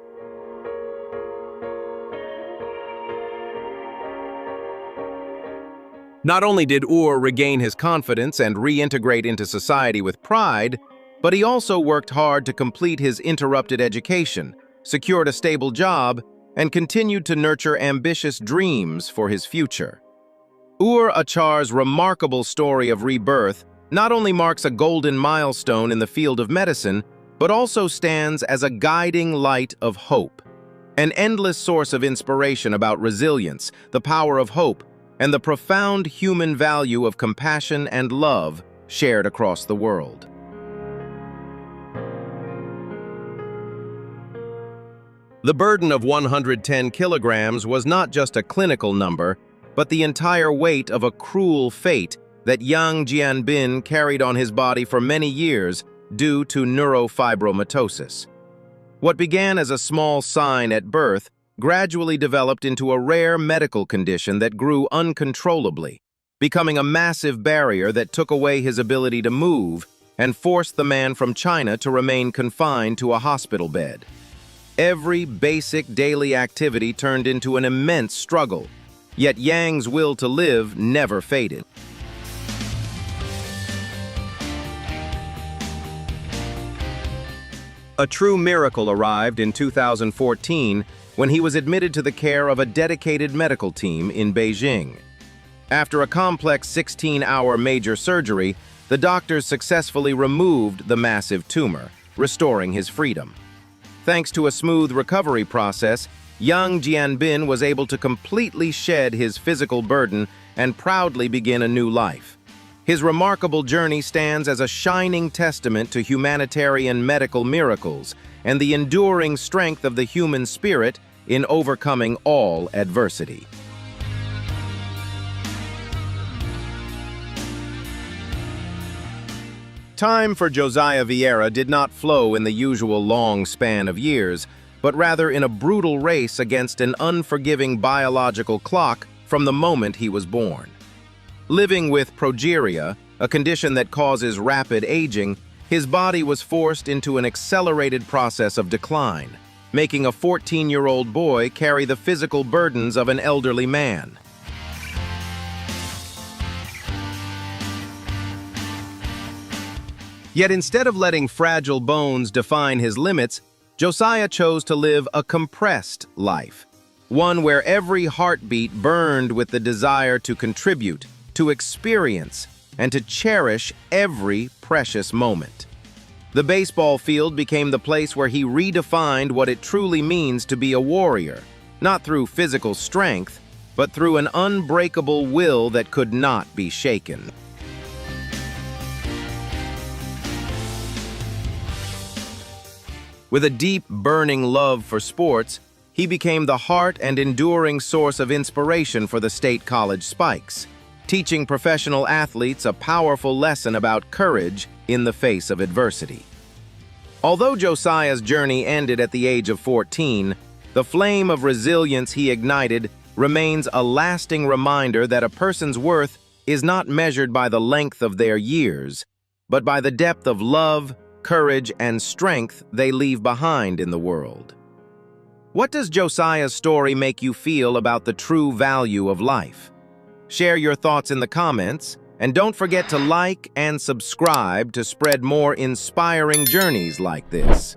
Not only did Ugur regain his confidence and reintegrate into society with pride, but he also worked hard to complete his interrupted education, secured a stable job, and continued to nurture ambitious dreams for his future. Ugur Akar's remarkable story of rebirth not only marks a golden milestone in the field of medicine, but also stands as a guiding light of hope, an endless source of inspiration about resilience, the power of hope, and the profound human value of compassion and love shared across the world. The burden of 110 kilograms was not just a clinical number, but the entire weight of a cruel fate that young Jianbin carried on his body for many years due to neurofibromatosis. What began as a small sign at birth gradually developed into a rare medical condition that grew uncontrollably, becoming a massive barrier that took away his ability to move and forced the man from China to remain confined to a hospital bed. Every basic daily activity turned into an immense struggle, yet Yang's will to live never faded. A true miracle arrived in 2014 when he was admitted to the care of a dedicated medical team in Beijing. After a complex 16-hour major surgery, the doctors successfully removed the massive tumor, restoring his freedom. Thanks to a smooth recovery process, young Jianbin was able to completely shed his physical burden and proudly begin a new life. His remarkable journey stands as a shining testament to humanitarian medical miracles and the enduring strength of the human spirit in overcoming all adversity. Time for Josiah Vieira did not flow in the usual long span of years, but rather in a brutal race against an unforgiving biological clock from the moment he was born. Living with progeria, a condition that causes rapid aging, his body was forced into an accelerated process of decline, making a 14-year-old boy carry the physical burdens of an elderly man. Yet instead of letting fragile bones define his limits, Josiah chose to live a compressed life, one where every heartbeat burned with the desire to contribute, to experience, and to cherish every precious moment. The baseball field became the place where he redefined what it truly means to be a warrior, not through physical strength, but through an unbreakable will that could not be shaken. With a deep, burning love for sports, he became the heart and enduring source of inspiration for the State College Spikes, teaching professional athletes a powerful lesson about courage in the face of adversity. Although Josiah's journey ended at the age of 14, the flame of resilience he ignited remains a lasting reminder that a person's worth is not measured by the length of their years, but by the depth of love, courage, and strength they leave behind in the world. What does Josiah's story make you feel about the true value of life? Share your thoughts in the comments, and don't forget to like and subscribe to spread more inspiring journeys like this.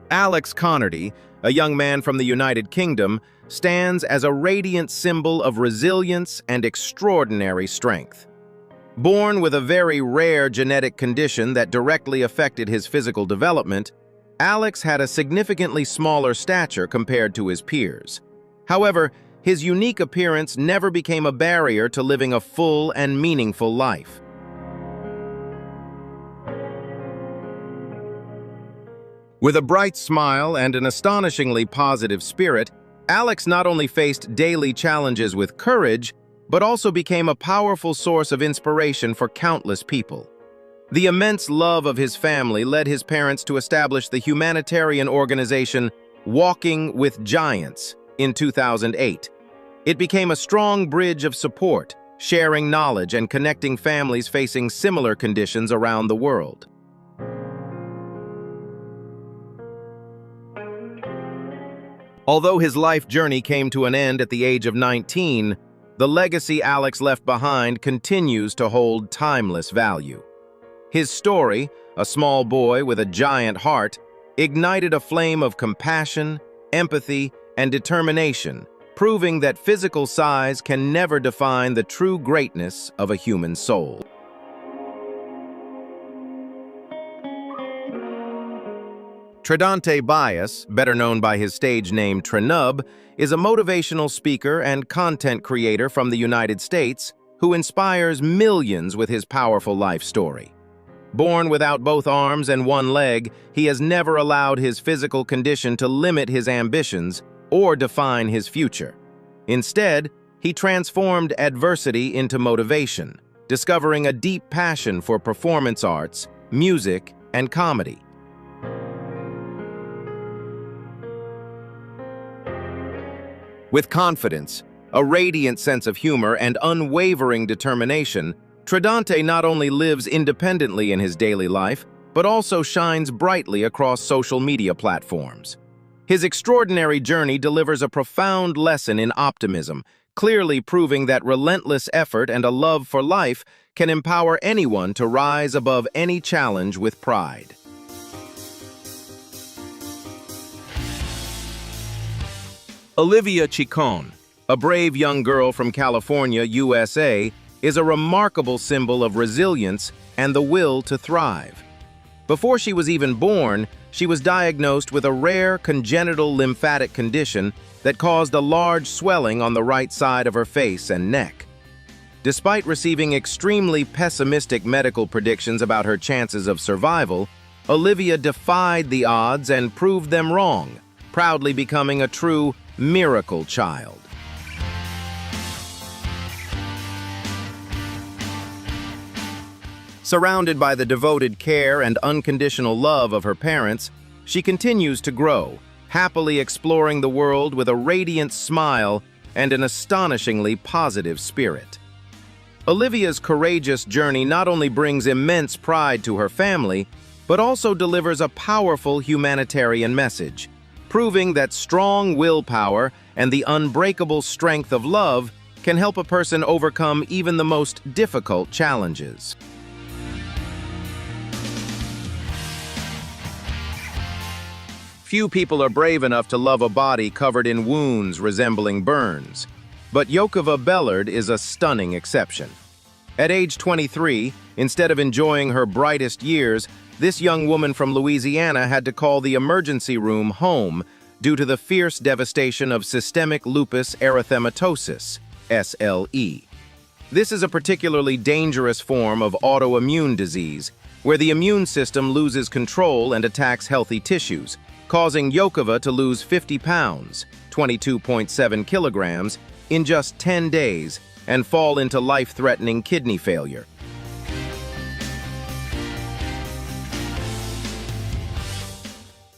Alex Connerty, a young man from the United Kingdom, stands as a radiant symbol of resilience and extraordinary strength. Born with a very rare genetic condition that directly affected his physical development, Alex had a significantly smaller stature compared to his peers. However, his unique appearance never became a barrier to living a full and meaningful life. With a bright smile and an astonishingly positive spirit, Alex not only faced daily challenges with courage, but also became a powerful source of inspiration for countless people. The immense love of his family led his parents to establish the humanitarian organization Walking with Giants in 2008. It became a strong bridge of support, sharing knowledge and connecting families facing similar conditions around the world. Although his life journey came to an end at the age of 19, the legacy Alex left behind continues to hold timeless value. His story, a small boy with a giant heart, ignited a flame of compassion, empathy, and determination, proving that physical size can never define the true greatness of a human soul. Tridante Bias, better known by his stage name Trinub, is a motivational speaker and content creator from the United States who inspires millions with his powerful life story. Born without both arms and one leg, he has never allowed his physical condition to limit his ambitions or define his future. Instead, he transformed adversity into motivation, discovering a deep passion for performance arts, music, and comedy. With confidence, a radiant sense of humor, and unwavering determination, Tridante not only lives independently in his daily life, but also shines brightly across social media platforms. His extraordinary journey delivers a profound lesson in optimism, clearly proving that relentless effort and a love for life can empower anyone to rise above any challenge with pride. Olivia Chicon, a brave young girl from California, USA, is a remarkable symbol of resilience and the will to thrive. Before she was even born, she was diagnosed with a rare congenital lymphatic condition that caused a large swelling on the right side of her face and neck. Despite receiving extremely pessimistic medical predictions about her chances of survival, Olivia defied the odds and proved them wrong, proudly becoming a true miracle child. Surrounded by the devoted care and unconditional love of her parents, she continues to grow, happily exploring the world with a radiant smile and an astonishingly positive spirit. Olivia's courageous journey not only brings immense pride to her family, but also delivers a powerful humanitarian message, proving that strong willpower and the unbreakable strength of love can help a person overcome even the most difficult challenges. Few people are brave enough to love a body covered in wounds resembling burns, but Yokova Bellard is a stunning exception. At age 23, instead of enjoying her brightest years, this young woman from Louisiana had to call the emergency room home due to the fierce devastation of systemic lupus erythematosus, SLE. This is a particularly dangerous form of autoimmune disease, where the immune system loses control and attacks healthy tissues, causing Yokova to lose 50 pounds, 22.7 kilograms, in just 10 days and fall into life-threatening kidney failure.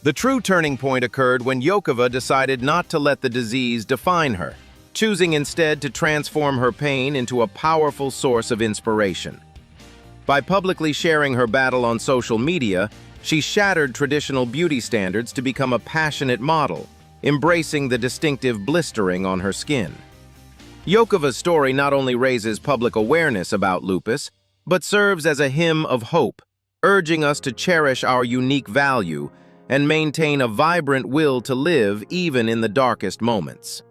The true turning point occurred when Yokova decided not to let the disease define her, choosing instead to transform her pain into a powerful source of inspiration. By publicly sharing her battle on social media, she shattered traditional beauty standards to become a passionate model, embracing the distinctive blistering on her skin. Yokova's story not only raises public awareness about lupus, but serves as a hymn of hope, urging us to cherish our unique value and maintain a vibrant will to live even in the darkest moments.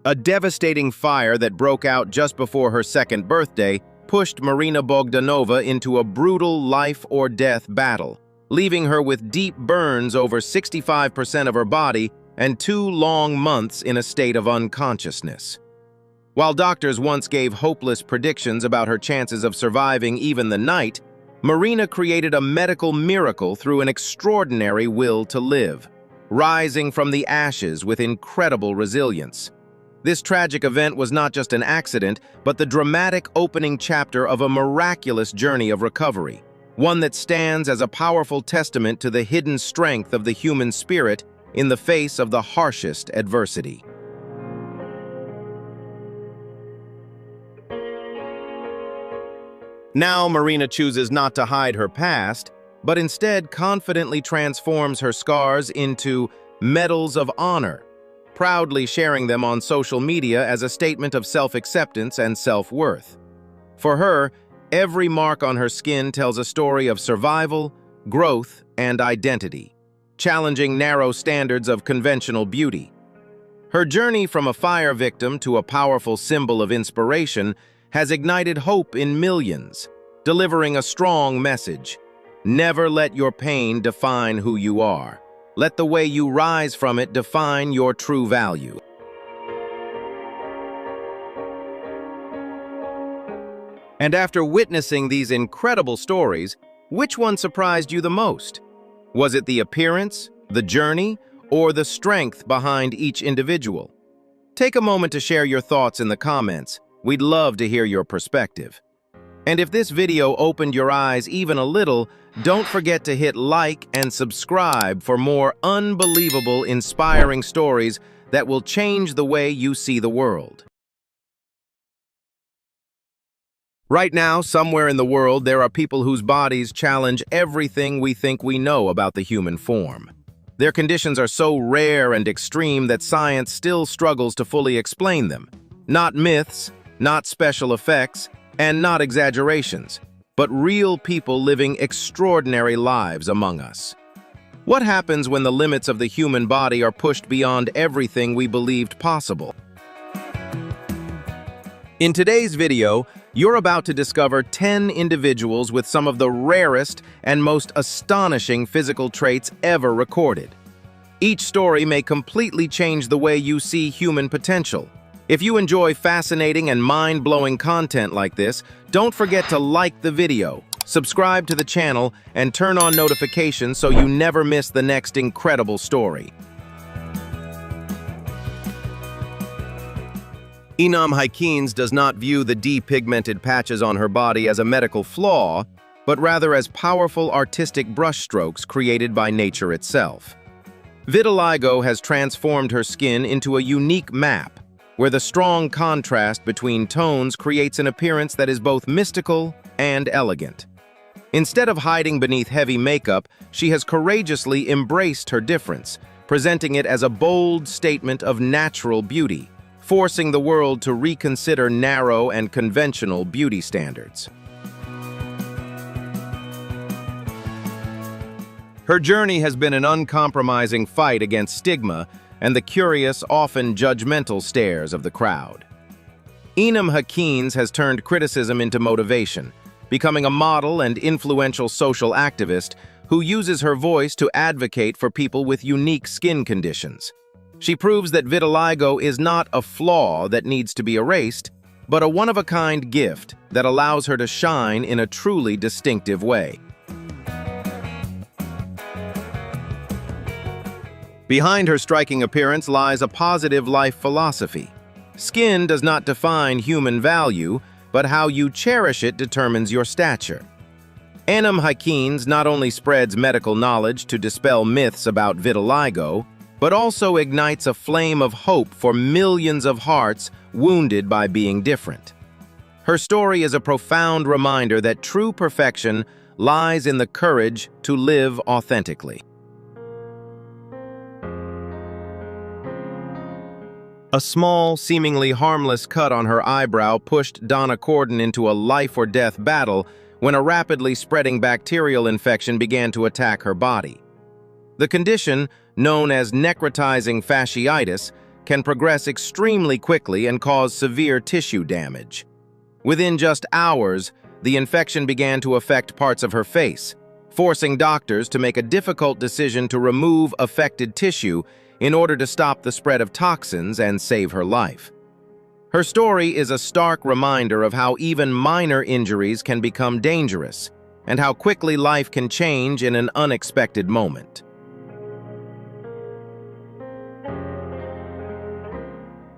A devastating fire that broke out just before her second birthday pushed Marina Bogdanova into a brutal life-or-death battle, leaving her with deep burns over 65% of her body and 2 long months in a state of unconsciousness. While doctors once gave hopeless predictions about her chances of surviving even the night, Marina created a medical miracle through an extraordinary will to live, rising from the ashes with incredible resilience. This tragic event was not just an accident, but the dramatic opening chapter of a miraculous journey of recovery, one that stands as a powerful testament to the hidden strength of the human spirit in the face of the harshest adversity. Now Marina chooses not to hide her past, but instead confidently transforms her scars into medals of honor, proudly sharing them on social media as a statement of self-acceptance and self-worth. For her, every mark on her skin tells a story of survival, growth, and identity, challenging narrow standards of conventional beauty. Her journey from a fire victim to a powerful symbol of inspiration has ignited hope in millions, delivering a strong message: never let your pain define who you are. Let the way you rise from it define your true value. And after witnessing these incredible stories, which one surprised you the most? Was it the appearance, the journey, or the strength behind each individual? Take a moment to share your thoughts in the comments. We'd love to hear your perspective. And if this video opened your eyes even a little, don't forget to hit like and subscribe for more unbelievable, inspiring stories that will change the way you see the world. Right now, somewhere in the world, there are people whose bodies challenge everything we think we know about the human form. Their conditions are so rare and extreme that science still struggles to fully explain them. Not myths, not special effects, and not exaggerations, but real people living extraordinary lives among us. What happens when the limits of the human body are pushed beyond everything we believed possible? In today's video, you're about to discover 10 individuals with some of the rarest and most astonishing physical traits ever recorded. Each story may completely change the way you see human potential. If you enjoy fascinating and mind-blowing content like this, don't forget to like the video, subscribe to the channel, and turn on notifications so you never miss the next incredible story. Enam Hayes does not view the depigmented patches on her body as a medical flaw, but rather as powerful artistic brushstrokes created by nature itself. Vitiligo has transformed her skin into a unique map, where the strong contrast between tones creates an appearance that is both mystical and elegant. Instead of hiding beneath heavy makeup, she has courageously embraced her difference, presenting it as a bold statement of natural beauty, forcing the world to reconsider narrow and conventional beauty standards. Her journey has been an uncompromising fight against stigma and the curious, often judgmental stares of the crowd. Enam Hayes has turned criticism into motivation, becoming a model and influential social activist who uses her voice to advocate for people with unique skin conditions. She proves that vitiligo is not a flaw that needs to be erased, but a one-of-a-kind gift that allows her to shine in a truly distinctive way. Behind her striking appearance lies a positive life philosophy. Skin does not define human value, but how you cherish it determines your stature. Enam Hayes not only spreads medical knowledge to dispel myths about vitiligo, but also ignites a flame of hope for millions of hearts wounded by being different. Her story is a profound reminder that true perfection lies in the courage to live authentically. A small, seemingly harmless cut on her eyebrow pushed Donna Corden into a life-or-death battle when a rapidly spreading bacterial infection began to attack her body. The condition, known as necrotizing fasciitis, can progress extremely quickly and cause severe tissue damage. Within just hours, the infection began to affect parts of her face, forcing doctors to make a difficult decision to remove affected tissue in order to stop the spread of toxins and save her life. Her story is a stark reminder of how even minor injuries can become dangerous, and how quickly life can change in an unexpected moment.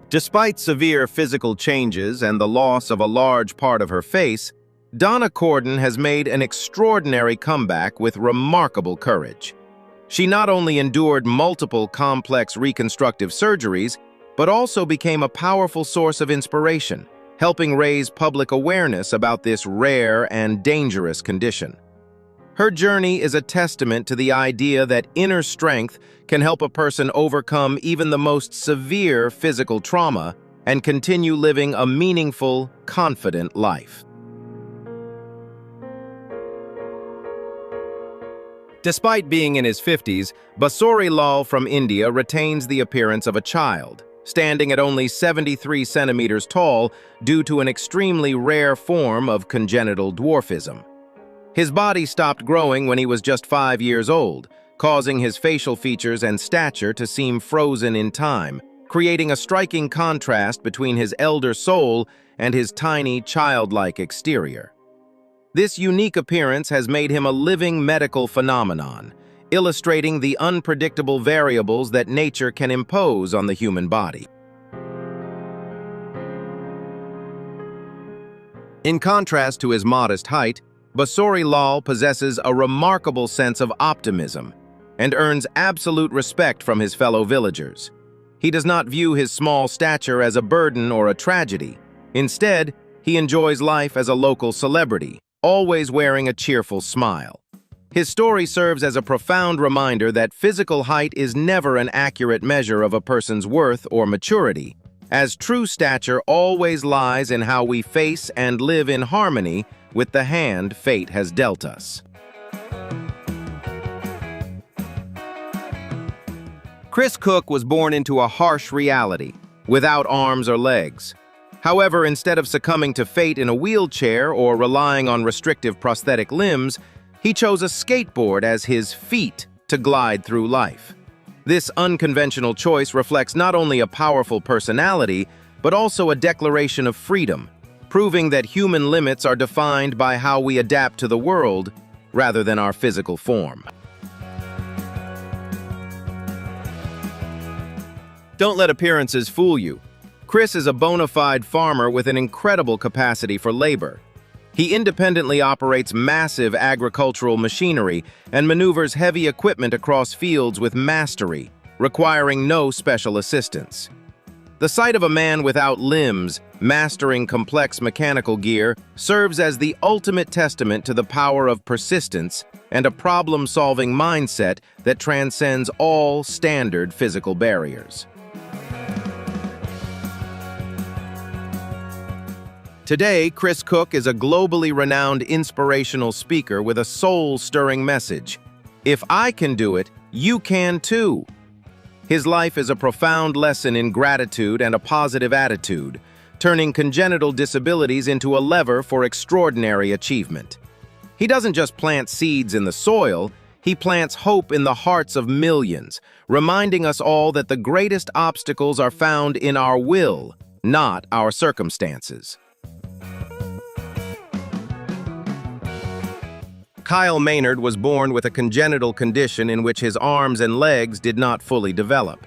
Despite severe physical changes and the loss of a large part of her face, Donna Corden has made an extraordinary comeback with remarkable courage. She not only endured multiple complex reconstructive surgeries, but also became a powerful source of inspiration, helping raise public awareness about this rare and dangerous condition. Her journey is a testament to the idea that inner strength can help a person overcome even the most severe physical trauma and continue living a meaningful, confident life. Despite being in his 50s, Basuri Lal from India retains the appearance of a child, standing at only 73 centimeters tall due to an extremely rare form of congenital dwarfism. His body stopped growing when he was just 5 years old, causing his facial features and stature to seem frozen in time, creating a striking contrast between his elder soul and his tiny, childlike exterior. This unique appearance has made him a living medical phenomenon, illustrating the unpredictable variables that nature can impose on the human body. In contrast to his modest height, Basori Lal possesses a remarkable sense of optimism and earns absolute respect from his fellow villagers. He does not view his small stature as a burden or a tragedy. Instead, he enjoys life as a local celebrity, always wearing a cheerful smile. His story serves as a profound reminder that physical height is never an accurate measure of a person's worth or maturity, as true stature always lies in how we face and live in harmony with the hand fate has dealt us. Chris Cook was born into a harsh reality, without arms or legs. However, instead of succumbing to fate in a wheelchair or relying on restrictive prosthetic limbs, he chose a skateboard as his feet to glide through life. This unconventional choice reflects not only a powerful personality, but also a declaration of freedom, proving that human limits are defined by how we adapt to the world rather than our physical form. Don't let appearances fool you. Chris is a bona fide farmer with an incredible capacity for labor. He independently operates massive agricultural machinery and maneuvers heavy equipment across fields with mastery, requiring no special assistance. The sight of a man without limbs mastering complex mechanical gear serves as the ultimate testament to the power of persistence and a problem-solving mindset that transcends all standard physical barriers. Today, Chris Cook is a globally renowned inspirational speaker with a soul-stirring message. If I can do it, you can too. His life is a profound lesson in gratitude and a positive attitude, turning congenital disabilities into a lever for extraordinary achievement. He doesn't just plant seeds in the soil, he plants hope in the hearts of millions, reminding us all that the greatest obstacles are found in our will, not our circumstances. Kyle Maynard was born with a congenital condition in which his arms and legs did not fully develop.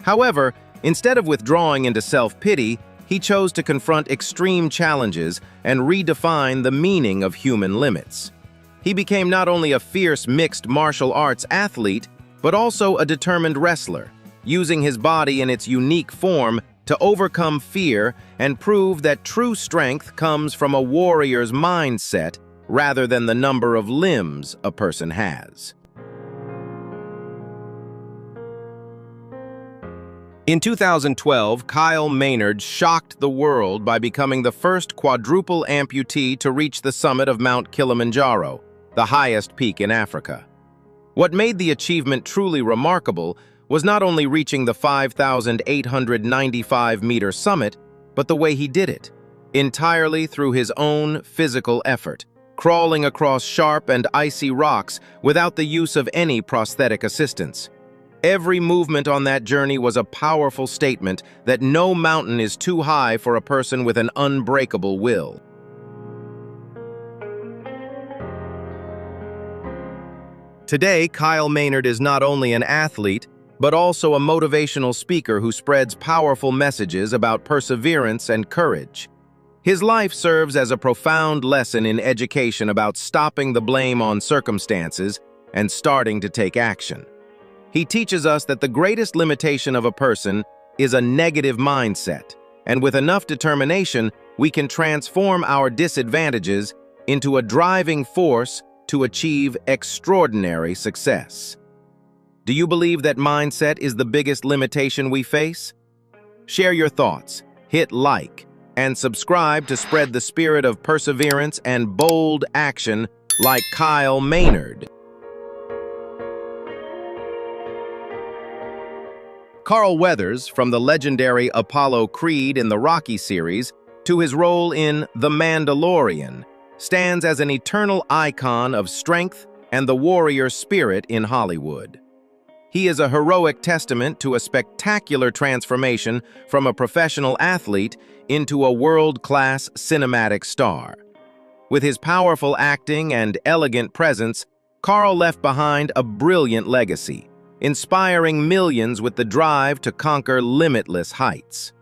However, instead of withdrawing into self-pity, he chose to confront extreme challenges and redefine the meaning of human limits. He became not only a fierce mixed martial arts athlete, but also a determined wrestler, using his body in its unique form to overcome fear and prove that true strength comes from a warrior's mindset rather than the number of limbs a person has. In 2012, Kyle Maynard shocked the world by becoming the first quadruple amputee to reach the summit of Mount Kilimanjaro, the highest peak in Africa. What made the achievement truly remarkable was not only reaching the 5,895-meter summit, but the way he did it, entirely through his own physical effort, crawling across sharp and icy rocks without the use of any prosthetic assistance. Every movement on that journey was a powerful statement that no mountain is too high for a person with an unbreakable will. Today, Kyle Maynard is not only an athlete, but also a motivational speaker who spreads powerful messages about perseverance and courage. His life serves as a profound lesson in education about stopping the blame on circumstances and starting to take action. He teaches us that the greatest limitation of a person is a negative mindset, and with enough determination, we can transform our disadvantages into a driving force to achieve extraordinary success. Do you believe that mindset is the biggest limitation we face? Share your thoughts, hit like, and subscribe to spread the spirit of perseverance and bold action like Kyle Maynard. Carl Weathers, from the legendary Apollo Creed in the Rocky series to his role in The Mandalorian, stands as an eternal icon of strength and the warrior spirit in Hollywood. He is a heroic testament to a spectacular transformation from a professional athlete into a world-class cinematic star. With his powerful acting and elegant presence, Carl left behind a brilliant legacy, inspiring millions with the drive to conquer limitless heights.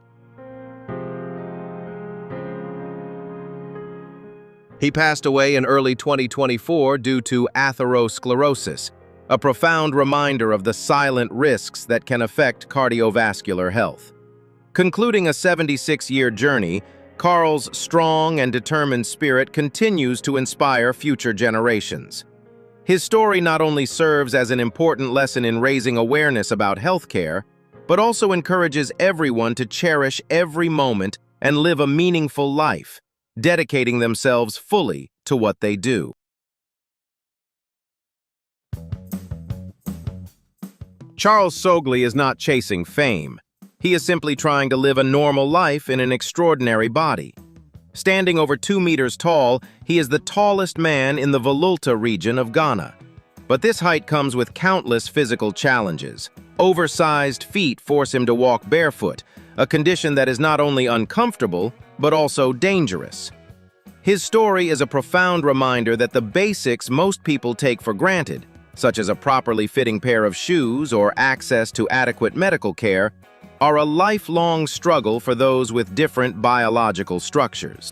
He passed away in early 2024 due to atherosclerosis, a profound reminder of the silent risks that can affect cardiovascular health. Concluding a 76-year journey, Carl's strong and determined spirit continues to inspire future generations. His story not only serves as an important lesson in raising awareness about healthcare, but also encourages everyone to cherish every moment and live a meaningful life, dedicating themselves fully to what they do. Charles Sogley is not chasing fame. He is simply trying to live a normal life in an extraordinary body. Standing over 2 meters tall, he is the tallest man in the Volulta region of Ghana. But this height comes with countless physical challenges. Oversized feet force him to walk barefoot, a condition that is not only uncomfortable, but also dangerous. His story is a profound reminder that the basics most people take for granted, such as a properly fitting pair of shoes or access to adequate medical care, are a lifelong struggle for those with different biological structures.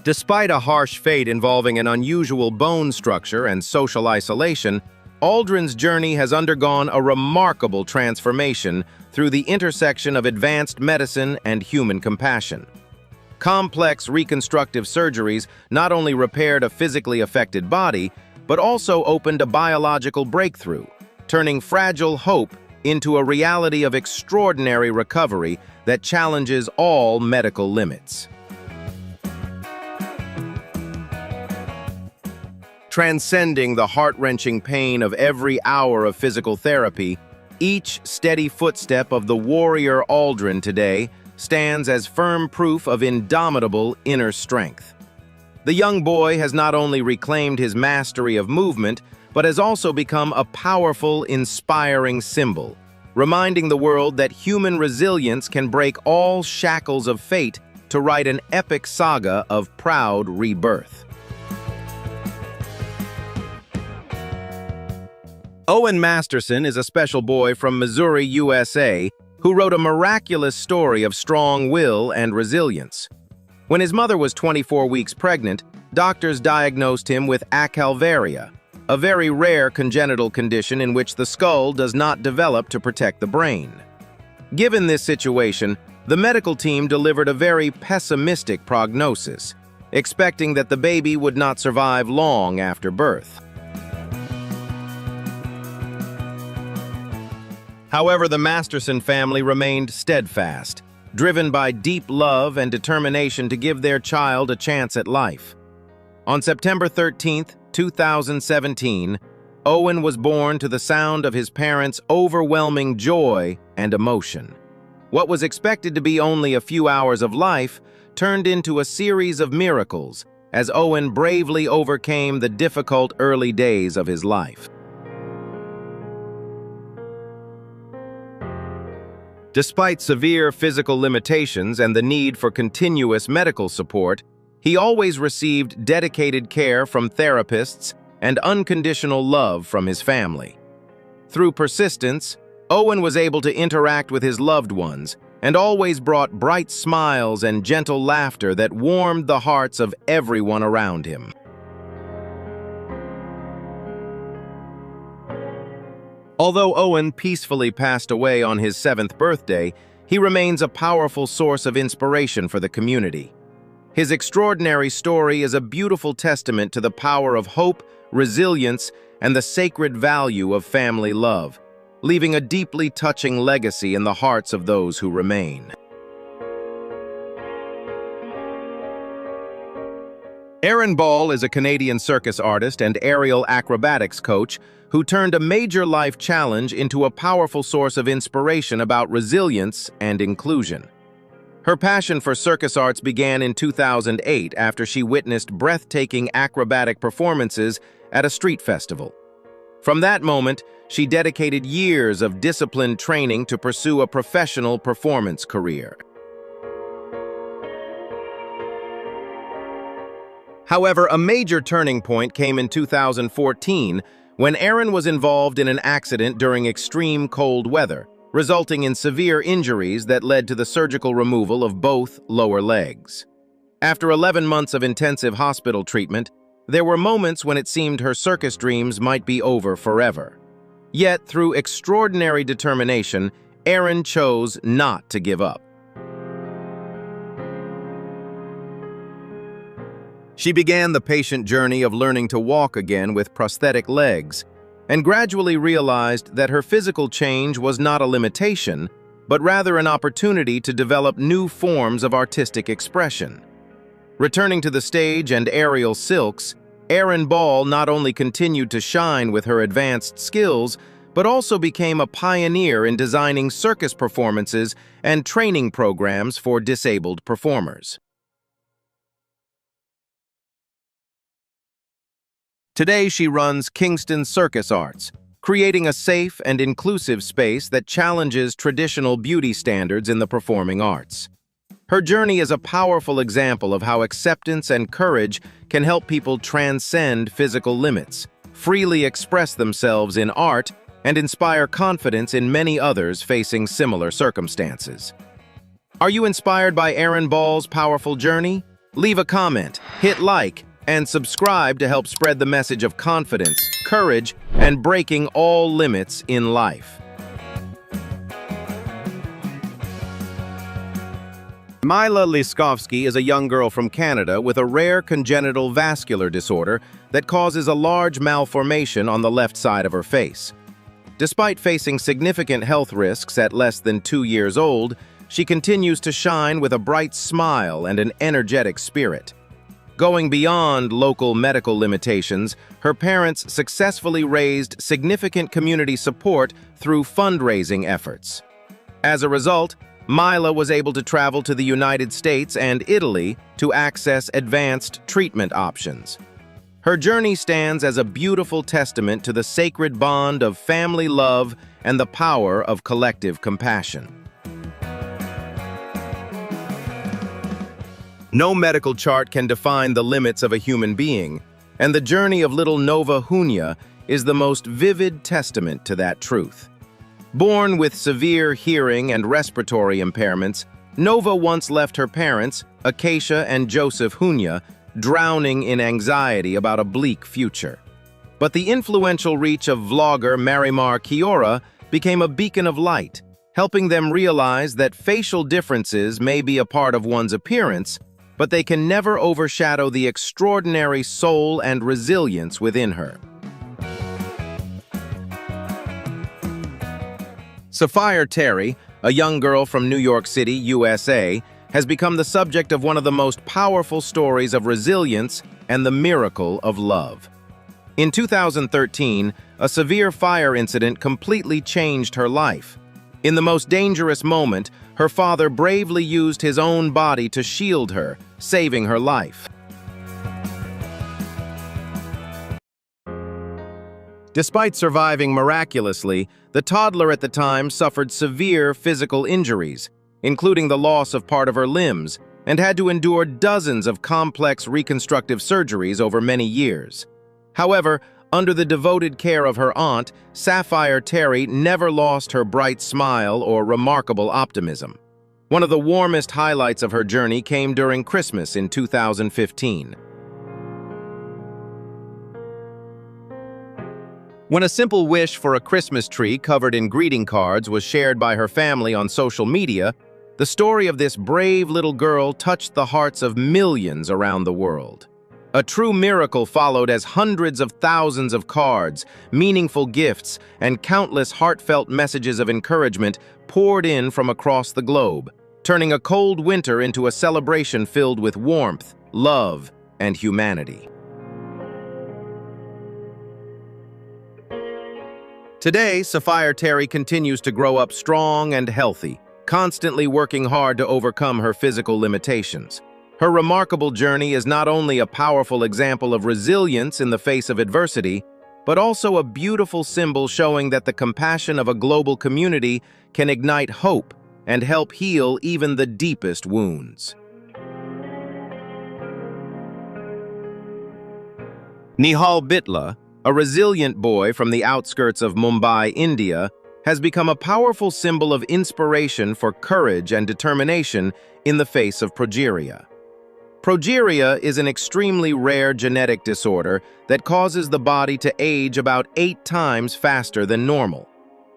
Despite a harsh fate involving an unusual bone structure and social isolation, Aldrin's journey has undergone a remarkable transformation through the intersection of advanced medicine and human compassion. Complex reconstructive surgeries not only repaired a physically affected body, but also opened a biological breakthrough, turning fragile hope into a reality of extraordinary recovery that challenges all medical limits. Transcending the heart-wrenching pain of every hour of physical therapy, each steady footstep of the warrior Aldrin today stands as firm proof of indomitable inner strength. The young boy has not only reclaimed his mastery of movement, but has also become a powerful, inspiring symbol, reminding the world that human resilience can break all shackles of fate to write an epic saga of proud rebirth. Owen Masterson is a special boy from Missouri, USA, who wrote a miraculous story of strong will and resilience. When his mother was 24 weeks pregnant, doctors diagnosed him with acalvaria, a very rare congenital condition in which the skull does not develop to protect the brain. Given this situation, the medical team delivered a very pessimistic prognosis, expecting that the baby would not survive long after birth. However, the Masterson family remained steadfast, driven by deep love and determination to give their child a chance at life. On September 13, 2017, Owen was born to the sound of his parents' overwhelming joy and emotion. What was expected to be only a few hours of life turned into a series of miracles as Owen bravely overcame the difficult early days of his life. Despite severe physical limitations and the need for continuous medical support, he always received dedicated care from therapists and unconditional love from his family. Through persistence, Owen was able to interact with his loved ones and always brought bright smiles and gentle laughter that warmed the hearts of everyone around him. Although Owen peacefully passed away on his 7th birthday, he remains a powerful source of inspiration for the community. His extraordinary story is a beautiful testament to the power of hope, resilience, and the sacred value of family love, leaving a deeply touching legacy in the hearts of those who remain. Aaron Ball is a Canadian circus artist and aerial acrobatics coach who turned a major life challenge into a powerful source of inspiration about resilience and inclusion. Her passion for circus arts began in 2008 after she witnessed breathtaking acrobatic performances at a street festival. From that moment, she dedicated years of disciplined training to pursue a professional performance career. However, a major turning point came in 2014 when Erin was involved in an accident during extreme cold weather, resulting in severe injuries that led to the surgical removal of both lower legs. After 11 months of intensive hospital treatment, there were moments when it seemed her circus dreams might be over forever. Yet, through extraordinary determination, Erin chose not to give up. She began the patient journey of learning to walk again with prosthetic legs, and gradually realized that her physical change was not a limitation, but rather an opportunity to develop new forms of artistic expression. Returning to the stage and aerial silks, Erin Ball not only continued to shine with her advanced skills, but also became a pioneer in designing circus performances and training programs for disabled performers. Today, she runs Kingston Circus Arts, creating a safe and inclusive space that challenges traditional beauty standards in the performing arts. Her journey is a powerful example of how acceptance and courage can help people transcend physical limits, freely express themselves in art, and inspire confidence in many others facing similar circumstances. Are you inspired by Erin Ball's powerful journey? Leave a comment, hit like, and subscribe to help spread the message of confidence, courage, and breaking all limits in life. Mila Liskovsky is a young girl from Canada with a rare congenital vascular disorder that causes a large malformation on the left side of her face. Despite facing significant health risks at less than 2 years old, she continues to shine with a bright smile and an energetic spirit. Going beyond local medical limitations, her parents successfully raised significant community support through fundraising efforts. As a result, Mila was able to travel to the United States and Italy to access advanced treatment options. Her journey stands as a beautiful testament to the sacred bond of family love and the power of collective compassion. No medical chart can define the limits of a human being, and the journey of little Nova Hunya is the most vivid testament to that truth. Born with severe hearing and respiratory impairments, Nova once left her parents, Acacia and Joseph Hunya, drowning in anxiety about a bleak future. But the influential reach of vlogger Marimar Kiora became a beacon of light, helping them realize that facial differences may be a part of one's appearance, but they can never overshadow the extraordinary soul and resilience within her. Sapphire Terry, a young girl from New York City, USA, has become the subject of one of the most powerful stories of resilience and the miracle of love. In 2013, a severe fire incident completely changed her life. In the most dangerous moment, her father bravely used his own body to shield her, saving her life. Despite surviving miraculously, the toddler at the time suffered severe physical injuries, including the loss of part of her limbs, and had to endure dozens of complex reconstructive surgeries over many years. However, under the devoted care of her aunt, Sapphire Terry never lost her bright smile or remarkable optimism. One of the warmest highlights of her journey came during Christmas in 2015. When a simple wish for a Christmas tree covered in greeting cards was shared by her family on social media, the story of this brave little girl touched the hearts of millions around the world. A true miracle followed as hundreds of thousands of cards, meaningful gifts, and countless heartfelt messages of encouragement poured in from across the globe, turning a cold winter into a celebration filled with warmth, love, and humanity. Today, Sapphire Terry continues to grow up strong and healthy, constantly working hard to overcome her physical limitations. Her remarkable journey is not only a powerful example of resilience in the face of adversity, but also a beautiful symbol showing that the compassion of a global community can ignite hope and help heal even the deepest wounds. Nihal Bitla, a resilient boy from the outskirts of Mumbai, India, has become a powerful symbol of inspiration for courage and determination in the face of progeria. Progeria is an extremely rare genetic disorder that causes the body to age about 8 times faster than normal.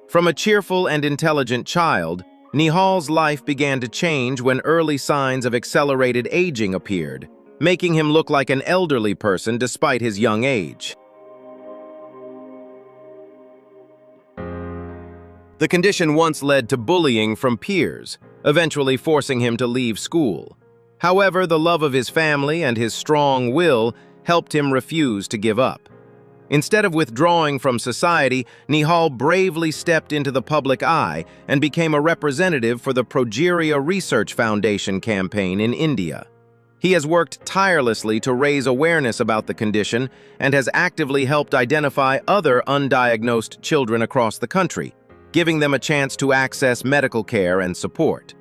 From a cheerful and intelligent child, Nihal's life began to change when early signs of accelerated aging appeared, making him look like an elderly person despite his young age. The condition once led to bullying from peers, eventually forcing him to leave school. However, the love of his family and his strong will helped him refuse to give up. Instead of withdrawing from society, Nihal bravely stepped into the public eye and became a representative for the Progeria Research Foundation campaign in India. He has worked tirelessly to raise awareness about the condition and has actively helped identify other undiagnosed children across the country, giving them a chance to access medical care and support.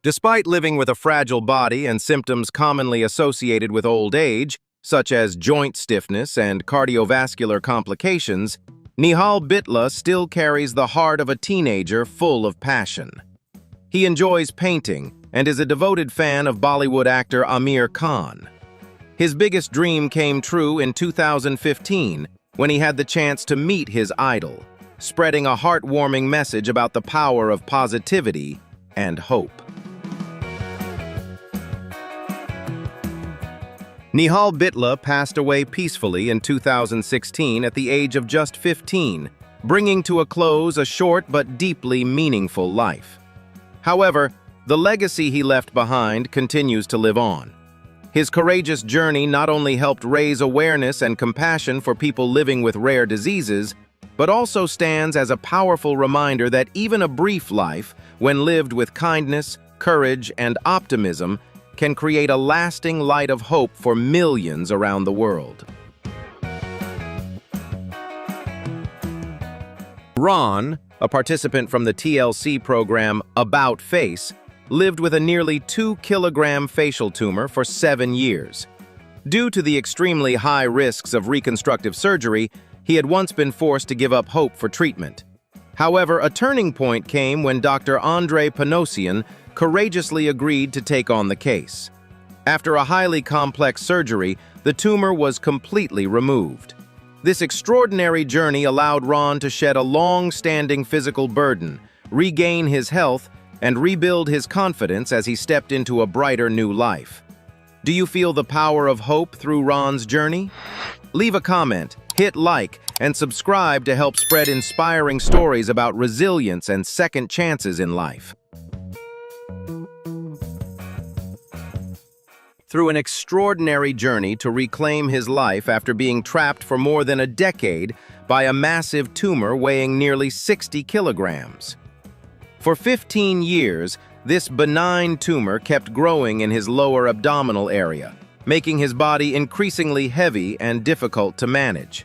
Despite living with a fragile body and symptoms commonly associated with old age, such as joint stiffness and cardiovascular complications, Nihal Bitla still carries the heart of a teenager full of passion. He enjoys painting and is a devoted fan of Bollywood actor Aamir Khan. His biggest dream came true in 2015 when he had the chance to meet his idol, spreading a heartwarming message about the power of positivity and hope. Nihal Bitla passed away peacefully in 2016 at the age of just 15, bringing to a close a short but deeply meaningful life. However, the legacy he left behind continues to live on. His courageous journey not only helped raise awareness and compassion for people living with rare diseases, but also stands as a powerful reminder that even a brief life, when lived with kindness, courage, and optimism, can create a lasting light of hope for millions around the world. Ron, a participant from the TLC program About Face, lived with a nearly 2-kilogram facial tumor for 7 years. Due to the extremely high risks of reconstructive surgery, he had once been forced to give up hope for treatment. However, a turning point came when Dr. Andrei Panosian courageously agreed to take on the case. After a highly complex surgery, the tumor was completely removed. This extraordinary journey allowed Ron to shed a long-standing physical burden, regain his health, and rebuild his confidence as he stepped into a brighter new life. Do you feel the power of hope through Ron's journey? Leave a comment, hit like, and subscribe to help spread inspiring stories about resilience and second chances in life. Through an extraordinary journey to reclaim his life after being trapped for more than a decade by a massive tumor weighing nearly 60 kilograms. For 15 years, this benign tumor kept growing in his lower abdominal area, making his body increasingly heavy and difficult to manage.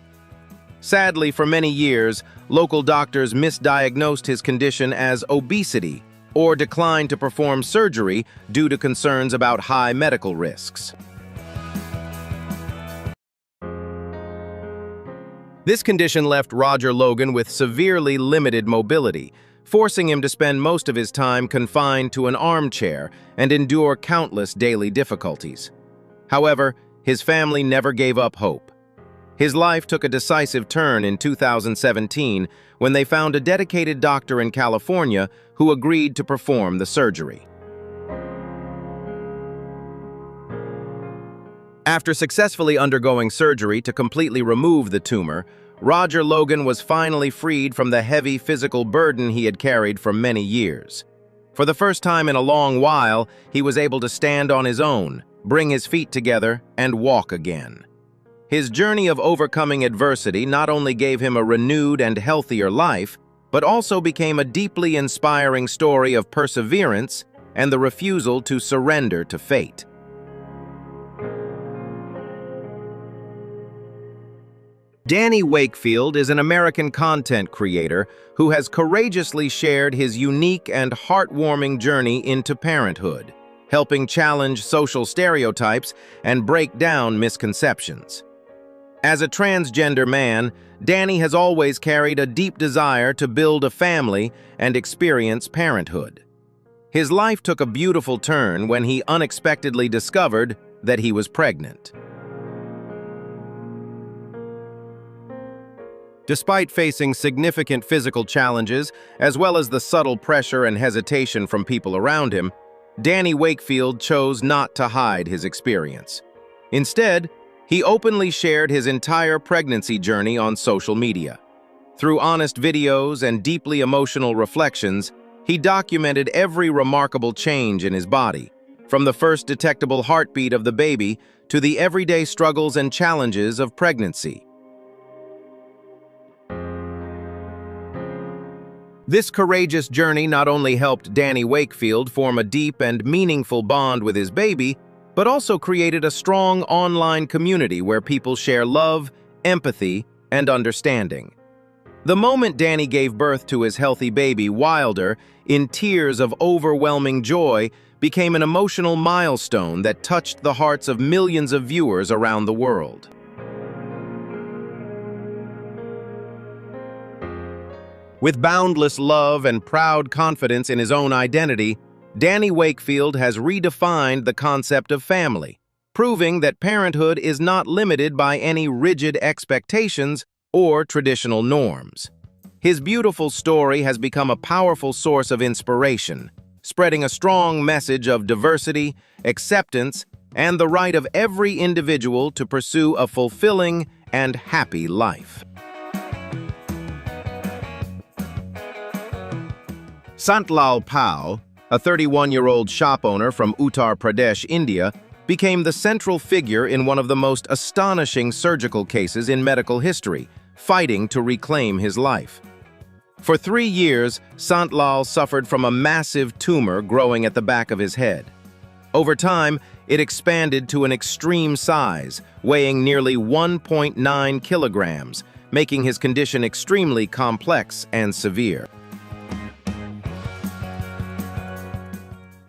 Sadly, for many years, local doctors misdiagnosed his condition as obesity or declined to perform surgery due to concerns about high medical risks. This condition left Roger Logan with severely limited mobility, forcing him to spend most of his time confined to an armchair and endure countless daily difficulties. However, his family never gave up hope. His life took a decisive turn in 2017 when they found a dedicated doctor in California who agreed to perform the surgery. After successfully undergoing surgery to completely remove the tumor, Roger Logan was finally freed from the heavy physical burden he had carried for many years. For the first time in a long while, he was able to stand on his own, bring his feet together, and walk again. His journey of overcoming adversity not only gave him a renewed and healthier life, but also became a deeply inspiring story of perseverance and the refusal to surrender to fate. Danny Wakefield is an American content creator who has courageously shared his unique and heartwarming journey into parenthood, helping challenge social stereotypes and break down misconceptions. As a transgender man, Danny has always carried a deep desire to build a family and experience parenthood. His life took a beautiful turn when he unexpectedly discovered that he was pregnant. Despite facing significant physical challenges, as well as the subtle pressure and hesitation from people around him, Danny Wakefield chose not to hide his experience. Instead, he openly shared his entire pregnancy journey on social media. Through honest videos and deeply emotional reflections, he documented every remarkable change in his body, from the first detectable heartbeat of the baby to the everyday struggles and challenges of pregnancy. This courageous journey not only helped Danny Wakefield form a deep and meaningful bond with his baby, but also created a strong online community where people share love, empathy, and understanding. The moment Danny gave birth to his healthy baby, Wilder, in tears of overwhelming joy, became an emotional milestone that touched the hearts of millions of viewers around the world. With boundless love and proud confidence in his own identity, Danny Wakefield has redefined the concept of family, proving that parenthood is not limited by any rigid expectations or traditional norms. His beautiful story has become a powerful source of inspiration, spreading a strong message of diversity, acceptance, and the right of every individual to pursue a fulfilling and happy life. Santlal Pal, a 31-year-old shop owner from Uttar Pradesh, India, became the central figure in one of the most astonishing surgical cases in medical history, fighting to reclaim his life. For 3 years, Santlal suffered from a massive tumor growing at the back of his head. Over time, it expanded to an extreme size, weighing nearly 1.9 kilograms, making his condition extremely complex and severe.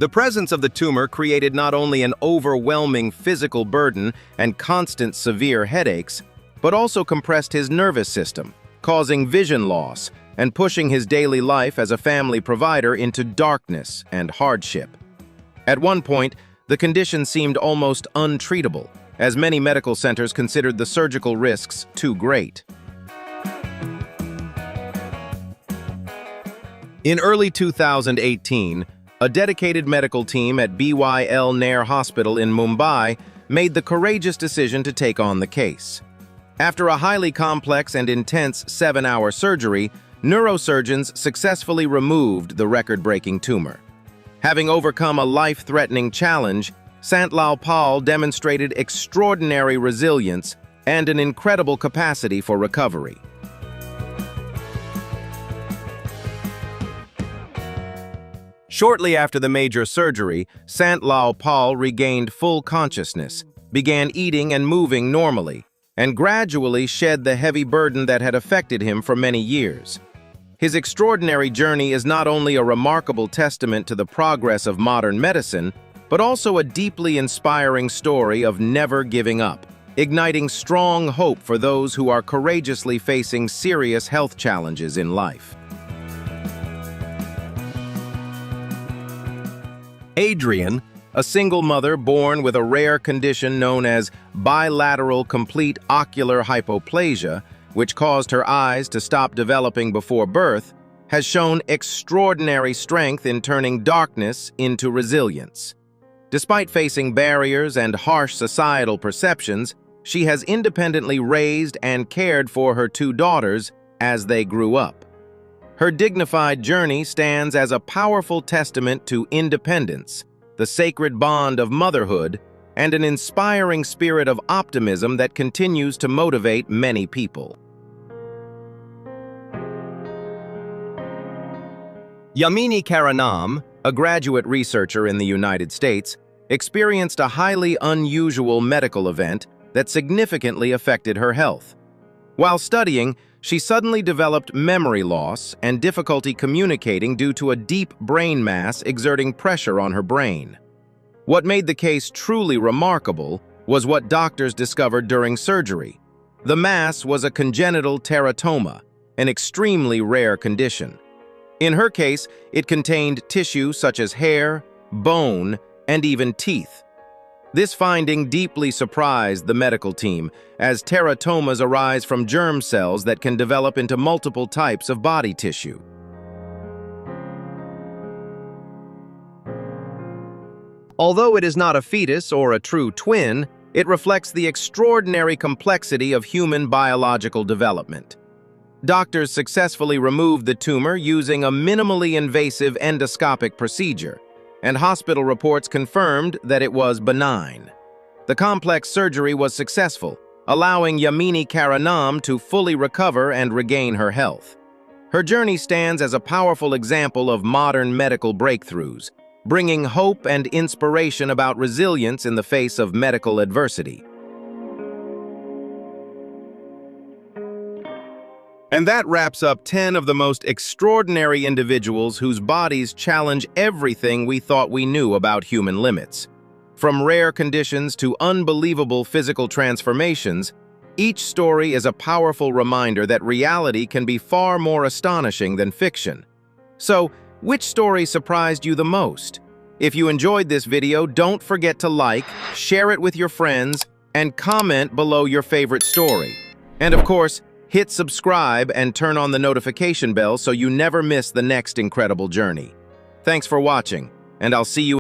The presence of the tumor created not only an overwhelming physical burden and constant severe headaches, but also compressed his nervous system, causing vision loss and pushing his daily life as a family provider into darkness and hardship. At one point, the condition seemed almost untreatable, as many medical centers considered the surgical risks too great. In early 2018, a dedicated medical team at BYL Nair Hospital in Mumbai made the courageous decision to take on the case. After a highly complex and intense 7-hour surgery, neurosurgeons successfully removed the record-breaking tumor. Having overcome a life-threatening challenge, Santlal Pal demonstrated extraordinary resilience and an incredible capacity for recovery. Shortly after the major surgery, Santlal Pal regained full consciousness, began eating and moving normally, and gradually shed the heavy burden that had affected him for many years. His extraordinary journey is not only a remarkable testament to the progress of modern medicine, but also a deeply inspiring story of never giving up, igniting strong hope for those who are courageously facing serious health challenges in life. Adrienne, a single mother born with a rare condition known as bilateral complete ocular hypoplasia, which caused her eyes to stop developing before birth, has shown extraordinary strength in turning darkness into resilience. Despite facing barriers and harsh societal perceptions, she has independently raised and cared for her 2 daughters as they grew up. Her dignified journey stands as a powerful testament to independence, the sacred bond of motherhood, and an inspiring spirit of optimism that continues to motivate many people. Yamini Karanam, a graduate researcher in the United States, experienced a highly unusual medical event that significantly affected her health. While studying, she suddenly developed memory loss and difficulty communicating due to a deep brain mass exerting pressure on her brain. What made the case truly remarkable was what doctors discovered during surgery. The mass was a congenital teratoma, an extremely rare condition. In her case, it contained tissue such as hair, bone, and even teeth. This finding deeply surprised the medical team, as teratomas arise from germ cells that can develop into multiple types of body tissue. Although it is not a fetus or a true twin, it reflects the extraordinary complexity of human biological development. Doctors successfully removed the tumor using a minimally invasive endoscopic procedure, and hospital reports confirmed that it was benign. The complex surgery was successful, allowing Yamini Karanam to fully recover and regain her health. Her journey stands as a powerful example of modern medical breakthroughs, bringing hope and inspiration about resilience in the face of medical adversity. And that wraps up 10 of the most extraordinary individuals whose bodies challenge everything we thought we knew about human limits. From rare conditions to unbelievable physical transformations, each story is a powerful reminder that reality can be far more astonishing than fiction. So, which story surprised you the most? If you enjoyed this video, don't forget to like, share it with your friends, and comment below your favorite story. And of course, hit subscribe and turn on the notification bell so you never miss the next incredible journey. Thanks for watching, and I'll see you